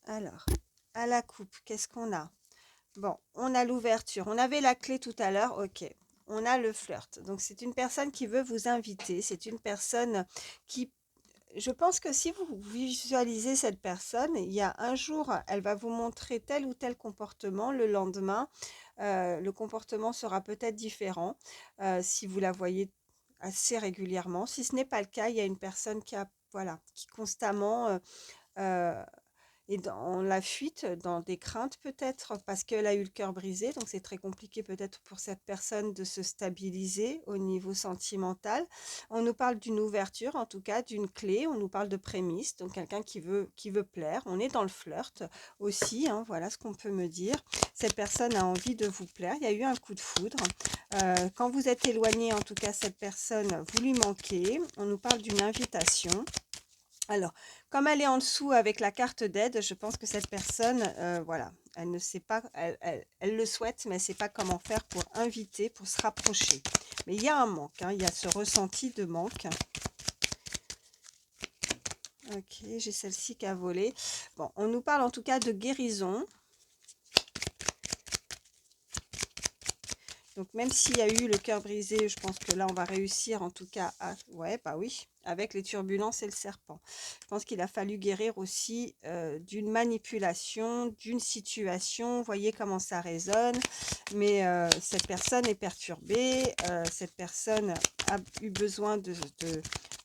Alors, à la coupe, qu'est-ce qu'on a? Bon, on a l'ouverture. On avait la clé tout à l'heure. Ok. On a le flirt. Donc, c'est une personne qui veut vous inviter. C'est une personne qui... Je pense que si vous visualisez cette personne, il y a un jour, elle va vous montrer tel ou tel comportement. Le lendemain, le comportement sera peut-être différent si vous la voyez assez régulièrement. Si ce n'est pas le cas, il y a une personne qui a, voilà, qui constamment euh, et dans la fuite, dans des craintes peut-être, parce qu'elle a eu le cœur brisé, donc c'est très compliqué peut-être pour cette personne de se stabiliser au niveau sentimental. On nous parle d'une ouverture, en tout cas d'une clé, on nous parle de prémisse, donc quelqu'un qui veut plaire. On est dans le flirt aussi, hein, voilà ce qu'on peut me dire. Cette personne a envie de vous plaire, il y a eu un coup de foudre. Quand vous êtes éloigné, en tout cas cette personne, vous lui manquez. On nous parle d'une invitation. Alors, comme elle est en dessous avec la carte d'aide, je pense que cette personne, voilà, elle ne sait pas, elle le souhaite, mais elle ne sait pas comment faire pour inviter, pour se rapprocher. Mais il y a un manque, hein, il y a ce ressenti de manque. Ok, j'ai celle-ci qui a volé. Bon, on nous parle en tout cas de guérison. Donc, même s'il y a eu le cœur brisé, je pense que là, on va réussir en tout cas à... Ouais, bah oui, avec les turbulences et le serpent. Je pense qu'il a fallu guérir aussi d'une manipulation, d'une situation. Vous voyez comment ça résonne. Mais cette personne est perturbée. Cette personne a eu besoin de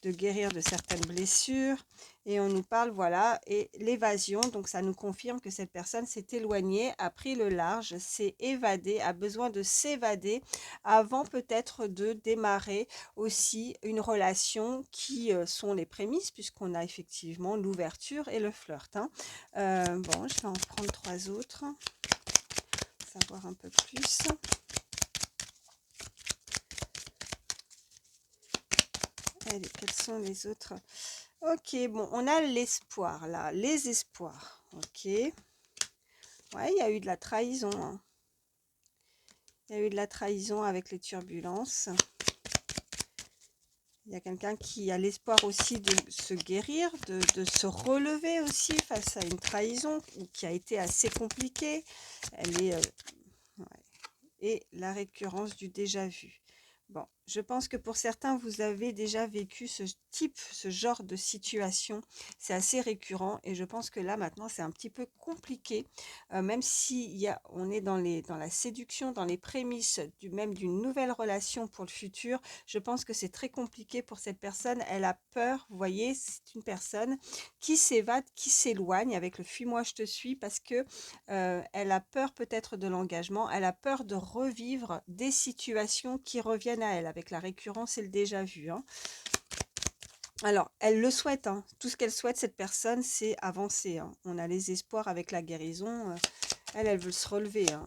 guérir de certaines blessures. Et on nous parle, voilà, et l'évasion, donc ça nous confirme que cette personne s'est éloignée, a pris le large, s'est évadée, a besoin de s'évader avant peut-être de démarrer aussi une relation qui sont les prémices, puisqu'on a effectivement l'ouverture et le flirt. Hein. Bon, je vais en prendre 3 autres, savoir un peu plus. Allez, quels sont les autres? Ok, bon, on a l'espoir là, les espoirs. Ok. Ouais, il y a eu de la trahison. Hein. Il y a eu de la trahison avec les turbulences. Il y a quelqu'un qui a l'espoir aussi de se guérir, de se relever aussi face à une trahison qui a été assez compliquée. Elle est, ouais. Et la récurrence du déjà vu. Bon, je pense que pour certains, vous avez déjà vécu ce type, ce genre de situation. C'est assez récurrent et je pense que là, maintenant, c'est un petit peu compliqué. Même si on est dans la séduction, dans les prémices même d'une nouvelle relation pour le futur, je pense que c'est très compliqué pour cette personne. Elle a peur, vous voyez, c'est une personne qui s'évade, qui s'éloigne avec le fuis-moi, je te suis, parce que elle a peur peut-être de l'engagement, elle a peur de revivre des situations qui reviennent à elle, avec la récurrence et le déjà vu. Hein. Alors, elle le souhaite, hein. Tout ce qu'elle souhaite, cette personne, c'est avancer. Hein. On a les espoirs avec la guérison. Elle veut se relever. Hein.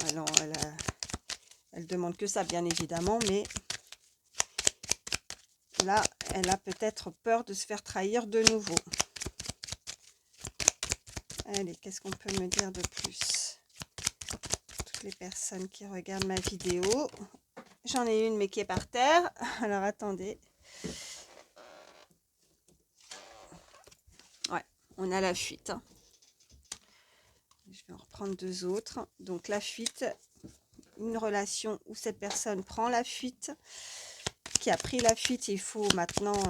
Elle demande que ça, bien évidemment, mais là, elle a peut-être peur de se faire trahir de nouveau. Allez, qu'est-ce qu'on peut me dire de plus? Toutes les personnes qui regardent ma vidéo. J'en ai une, mais qui est par terre. Alors, attendez. On a la fuite, hein. Je vais en reprendre deux autres. Donc la fuite, une relation où cette personne prend la fuite, qui a pris la fuite, il faut maintenant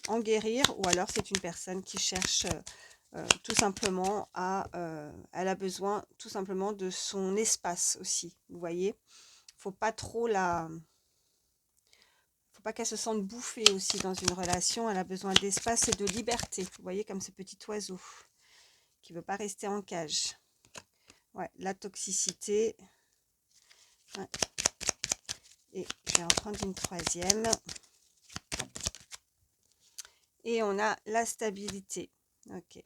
en guérir, ou alors c'est une personne qui cherche tout simplement elle a besoin tout simplement de son espace aussi, vous voyez. Faut pas trop faut pas qu'elle se sente bouffée aussi dans une relation, elle a besoin d'espace et de liberté, vous voyez, comme ce petit oiseau qui veut pas rester en cage. Ouais, la toxicité. Ouais. Et je vais en prendre une troisième. Et on a la stabilité. Ok.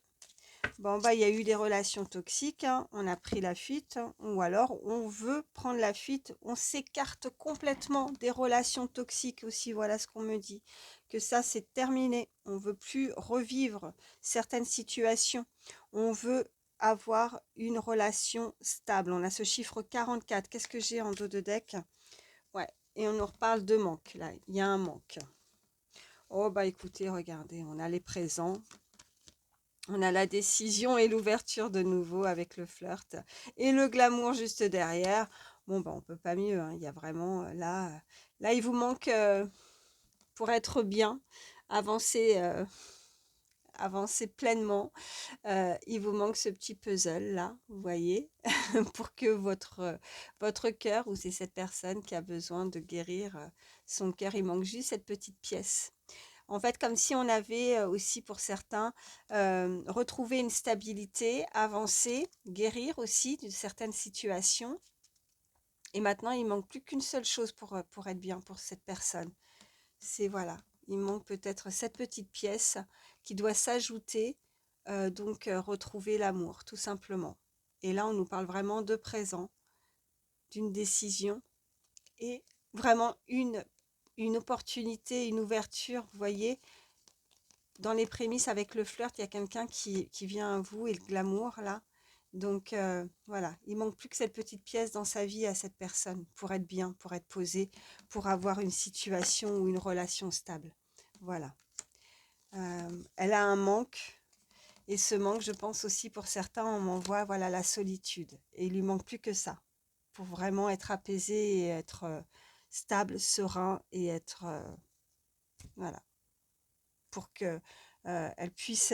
Bon, bah, il y a eu des relations toxiques, hein. On a pris la fuite, hein. Ou alors on veut prendre la fuite. On s'écarte complètement des relations toxiques aussi. Voilà ce qu'on me dit. Que ça, c'est terminé. On veut plus revivre certaines situations. On veut avoir une relation stable. On a ce chiffre 44. Qu'est-ce que j'ai en dos de deck? Ouais. Et on nous reparle de manque. Là, il y a un manque. Oh, bah écoutez, regardez, on a les présents. On a la décision et l'ouverture de nouveau avec le flirt et le glamour juste derrière. Bon, bah, on peut pas mieux, hein. Il y a vraiment là, il vous manque pour être bien, avancer, avancer pleinement. Il vous manque ce petit puzzle là, vous voyez, pour que votre cœur, ou c'est cette personne qui a besoin de guérir son cœur, il manque juste cette petite pièce. En fait, comme si on avait aussi pour certains retrouvé une stabilité, avancé, guérir aussi d'une certaine situation. Et maintenant, il manque plus qu'une seule chose pour être bien pour cette personne. C'est voilà, il manque peut-être cette petite pièce qui doit s'ajouter, donc retrouver l'amour, tout simplement. Et là, on nous parle vraiment de présent, d'une décision et vraiment une opportunité, une ouverture, vous voyez. Dans les prémices avec le flirt, il y a quelqu'un qui vient à vous et le glamour là. Donc voilà, il manque plus que cette petite pièce dans sa vie à cette personne pour être bien, pour être posée, pour avoir une situation ou une relation stable. Voilà. Elle a un manque et ce manque, je pense aussi pour certains, on m'envoie voilà la solitude et il lui manque plus que ça pour vraiment être apaisé et être stable, serein et être voilà. Pour que elle puisse,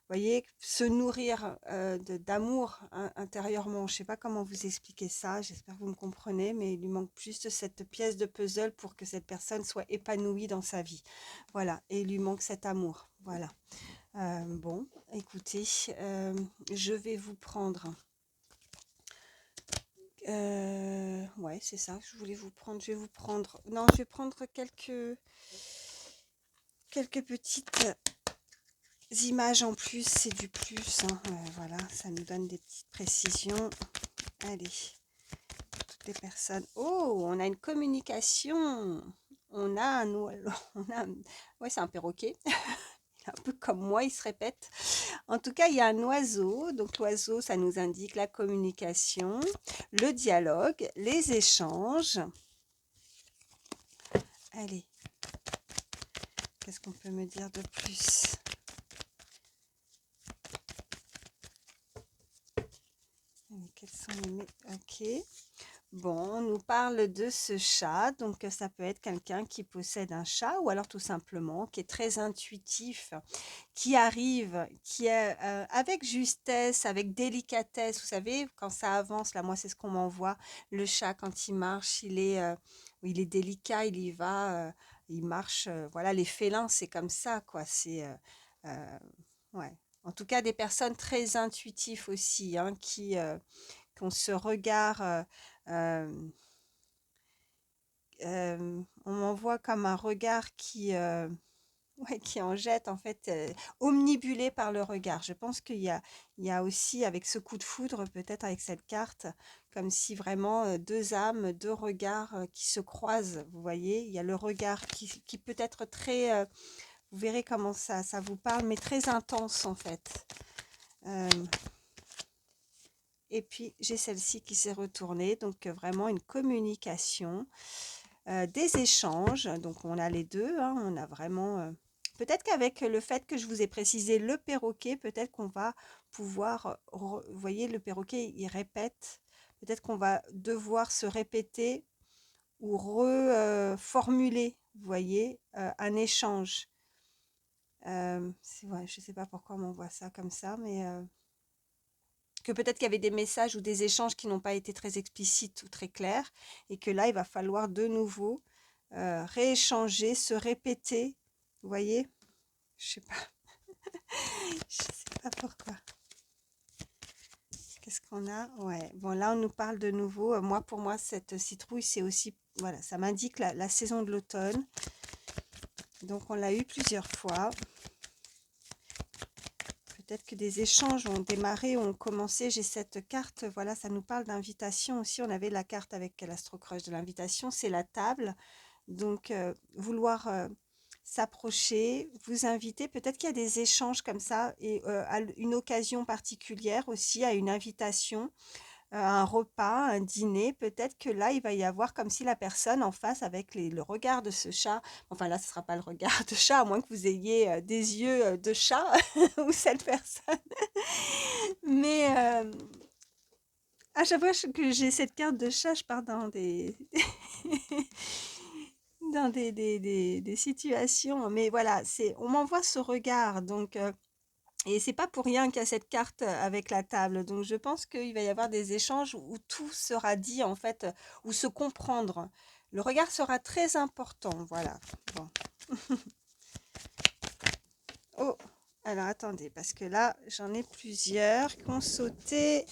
voyez, se nourrir d'amour intérieurement. Je ne sais pas comment vous expliquer ça, j'espère que vous me comprenez, mais il lui manque juste cette pièce de puzzle pour que cette personne soit épanouie dans sa vie. Voilà, et il lui manque cet amour. Voilà. Bon, écoutez, je vais vous prendre. Ouais, c'est ça, je voulais vous prendre. Je vais vous prendre. Non, je vais prendre quelques petites images en plus, c'est du plus, hein. Voilà, ça nous donne des petites précisions. Allez, toutes les personnes. Oh, on a une communication. On a un on a ouais, c'est un perroquet. Un peu comme moi, il se répète. En tout cas, il y a un oiseau. Donc l'oiseau, ça nous indique la communication, le dialogue, les échanges. Allez, qu'est-ce qu'on peut me dire de plus? Allez, quels sont les... Ok. Bon, on nous parle de ce chat, donc ça peut être quelqu'un qui possède un chat ou alors tout simplement qui est très intuitif, qui arrive, qui est avec justesse, avec délicatesse. Vous savez, quand ça avance, là, moi, c'est ce qu'on m'envoie. Le chat, quand il marche, il est délicat, il y va, il marche. Voilà, les félins, c'est comme ça, quoi. Euh, ouais. En tout cas, des personnes très intuitives aussi, hein, qui ont ce regard. On m'envoie comme un regard ouais, qui en jette en fait, omnibulé par le regard. Je pense il y a aussi avec ce coup de foudre, peut-être avec cette carte, comme si vraiment deux âmes, deux regards qui se croisent. Vous voyez, il y a le regard qui peut être très, vous verrez comment ça vous parle, mais très intense en fait. Et puis j'ai celle-ci qui s'est retournée, donc vraiment une communication. Des échanges, donc on a les deux, hein, on a vraiment peut-être qu'avec le fait que je vous ai précisé le perroquet, peut-être qu'on va pouvoir, vous voyez, le perroquet, il répète. Peut-être qu'on va devoir se répéter ou reformuler, vous voyez, un échange. Ouais, je ne sais pas pourquoi on m'envoie ça comme ça, mais que peut-être qu'il y avait des messages ou des échanges qui n'ont pas été très explicites ou très clairs, et que là, il va falloir de nouveau rééchanger, se répéter, vous voyez? Je sais pas, je sais pas pourquoi. Qu'est-ce qu'on a? Ouais, bon là on nous parle de nouveau. Moi, pour moi, cette citrouille, c'est aussi, voilà, ça m'indique la saison de l'automne. Donc on l'a eu plusieurs fois. Peut-être que des échanges ont démarré, ont commencé. J'ai cette carte, voilà, ça nous parle d'invitation aussi. On avait la carte avec l'Astro-Crush de l'invitation, c'est la table. Donc, vouloir s'approcher, vous inviter, peut-être qu'il y a des échanges comme ça, et à une occasion particulière aussi, à une invitation, un repas, un dîner, peut-être que là, il va y avoir comme si la personne en face, avec le regard de ce chat, enfin là, ce ne sera pas le regard de chat, à moins que vous ayez des yeux de chat, ou cette personne. Mais à chaque fois que j'ai cette carte de chat, je pars dans des... dans des situations. Mais voilà, on m'envoie ce regard. Donc, et c'est pas pour rien qu'il y a cette carte avec la table. Donc, je pense qu'il va y avoir des échanges où tout sera dit, en fait, ou se comprendre. Le regard sera très important. Voilà. Bon. Oh, alors attendez, parce que là, j'en ai plusieurs qui ont sauté.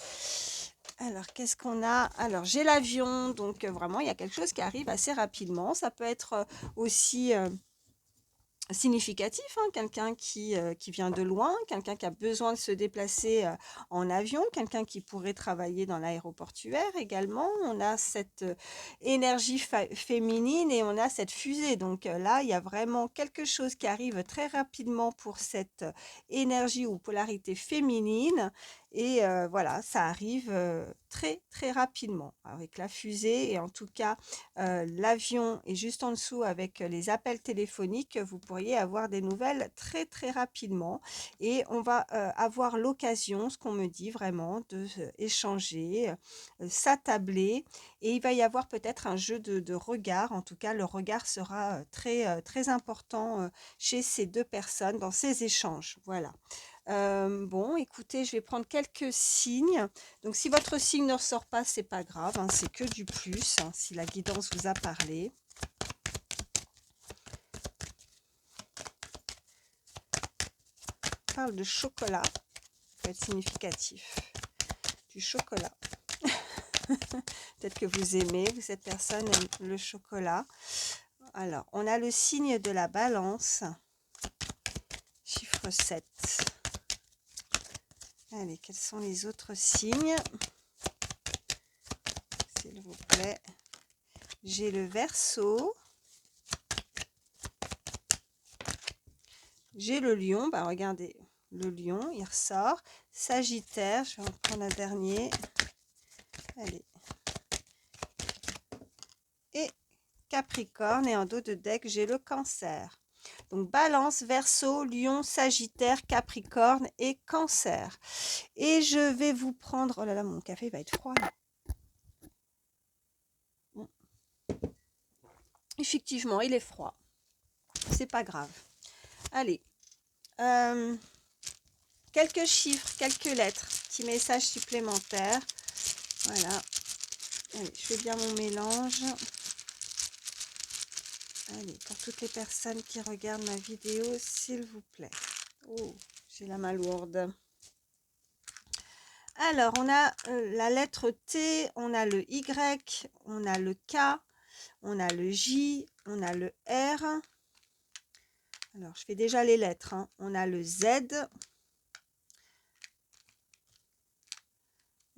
Alors, qu'est-ce qu'on a? Alors, j'ai l'avion, donc vraiment, il y a quelque chose qui arrive assez rapidement. Ça peut être aussi significatif, hein, quelqu'un qui vient de loin, quelqu'un qui a besoin de se déplacer en avion, quelqu'un qui pourrait travailler dans l'aéroportuaire également. On a cette énergie féminine et on a cette fusée. Donc là, il y a vraiment quelque chose qui arrive très rapidement pour cette énergie ou polarité féminine. Et voilà, ça arrive très très rapidement avec la fusée, et en tout cas l'avion est juste en dessous avec les appels téléphoniques. Vous pourriez avoir des nouvelles très très rapidement, et on va avoir l'occasion, ce qu'on me dit vraiment, de échanger, s'attabler, et il va y avoir peut-être un jeu de regard. En tout cas, le regard sera très très important chez ces deux personnes dans ces échanges. Voilà. Bon, écoutez, je vais prendre quelques signes. Donc, si votre signe ne ressort pas, c'est pas grave, hein, c'est que du plus, hein, si la guidance vous a parlé. On parle de chocolat, ça peut être significatif. Du chocolat. Peut-être que vous aimez, cette personne aime le chocolat. Alors, on a le signe de la balance, chiffre 7. Allez, quels sont les autres signes? S'il vous plaît. J'ai le Verseau. J'ai le lion. Bah regardez, le lion, il ressort. Sagittaire, je vais en prendre un dernier. Allez. Et Capricorne, et en dos de deck, j'ai le Cancer. Donc Balance, Verseau, Lion, Sagittaire, Capricorne et Cancer. Et je vais vous prendre... Oh là là, mon café va être froid là. Bon. Effectivement, il est froid. C'est pas grave. Allez. Quelques chiffres, quelques lettres. Petit message supplémentaire. Voilà. Allez, je fais bien mon mélange. Allez, pour toutes les personnes qui regardent ma vidéo, s'il vous plaît. Oh, j'ai la main lourde. Alors, on a la lettre T, on a le Y, on a le K, on a le J, on a le R. Alors, je fais déjà les lettres, hein. On a le Z.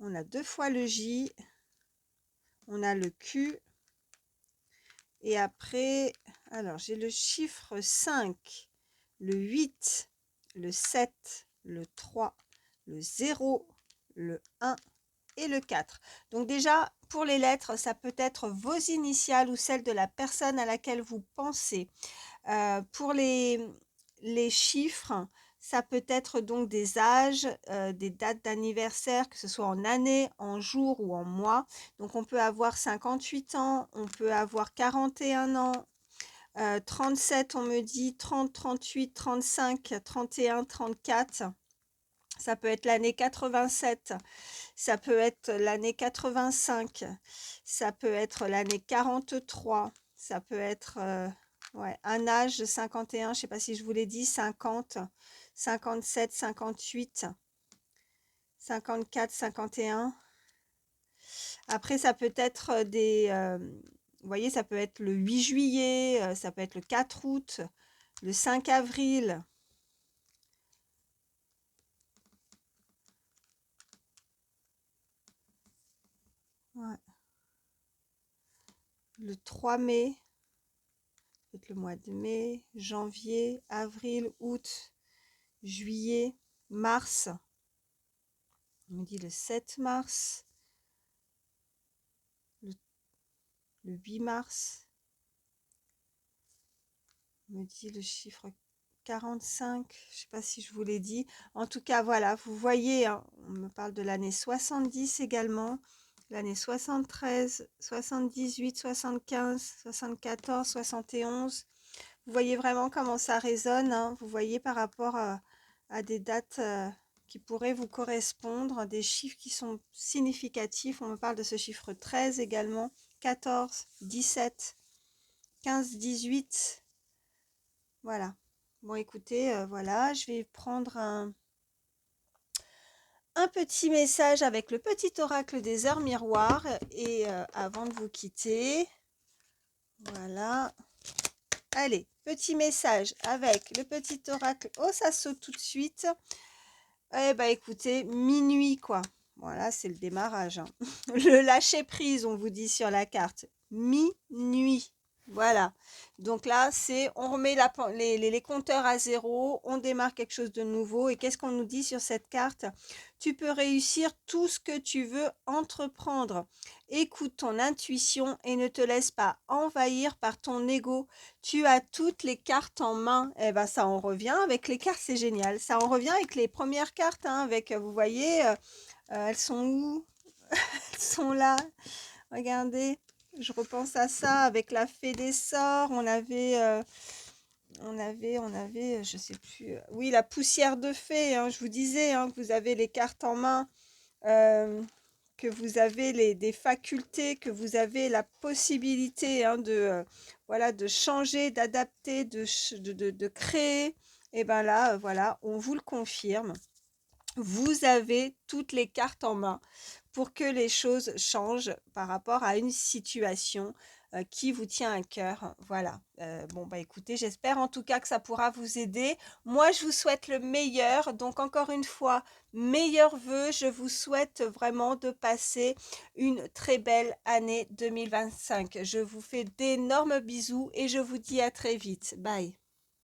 On a 2 fois le J. On a le Q. Et après, alors j'ai le chiffre 5, le 8, le 7, le 3, le 0, le 1 et le 4. Donc déjà, pour les lettres, ça peut être vos initiales ou celles de la personne à laquelle vous pensez. Pour les les chiffres, ça peut être donc des âges, des dates d'anniversaire, que ce soit en année, en jour ou en mois. Donc on peut avoir 58 ans, on peut avoir 41 ans, 37 on me dit, 30, 38, 35, 31, 34. Ça peut être l'année 87, ça peut être l'année 85, ça peut être l'année 43, ça peut être ouais, un âge de 51, je ne sais pas si je vous l'ai dit, 50, 57, 58, 54, 51. Après, ça peut être des... vous voyez, ça peut être le 8 juillet, ça peut être le 4 août, le 5 avril. Ouais. Le 3 mai, peut-être le mois de mai, janvier, avril, août, juillet, mars. On me dit le 7 mars, le 8 mars. On me dit le chiffre 45, je ne sais pas si je vous l'ai dit. En tout cas, voilà, vous voyez, hein, on me parle de l'année 70 également, l'année 73, 78, 75, 74, 71. Vous voyez vraiment comment ça résonne, hein. Vous voyez par rapport à des dates qui pourraient vous correspondre, des chiffres qui sont significatifs. On me parle de ce chiffre 13 également, 14, 17, 15, 18. Voilà. Bon, écoutez, voilà, je vais prendre un petit message avec le petit oracle des heures miroirs et avant de vous quitter, voilà. Allez, petit message avec le petit oracle. Oh, ça saute tout de suite. Eh ben, écoutez, minuit, quoi. Voilà, c'est le démarrage, hein. Le lâcher prise, on vous dit sur la carte. Minuit. Voilà. Donc là, c'est on remet les compteurs à zéro, on démarre quelque chose de nouveau. Et qu'est-ce qu'on nous dit sur cette carte? Tu peux réussir tout ce que tu veux entreprendre. Écoute ton intuition et ne te laisse pas envahir par ton ego. Tu as toutes les cartes en main. Eh ben, ça en revient avec les cartes, c'est génial. Ça en revient avec les premières cartes, hein, avec, vous voyez, elles sont où? Elles sont là. Regardez. Je repense à ça avec la fée des sorts. On avait, je sais plus. Oui, la poussière de fée, hein, je vous disais, hein, que vous avez les cartes en main, que vous avez des facultés, que vous avez la possibilité, hein, de, voilà, de changer, d'adapter, de créer. Et bien là, voilà, on vous le confirme. Vous avez toutes les cartes en main pour que les choses changent par rapport à une situation qui vous tient à cœur. Voilà. Bon, bah écoutez, j'espère en tout cas que ça pourra vous aider. Moi, je vous souhaite le meilleur. Donc, encore une fois, meilleurs vœux. Je vous souhaite vraiment de passer une très belle année 2025. Je vous fais d'énormes bisous et je vous dis à très vite. Bye.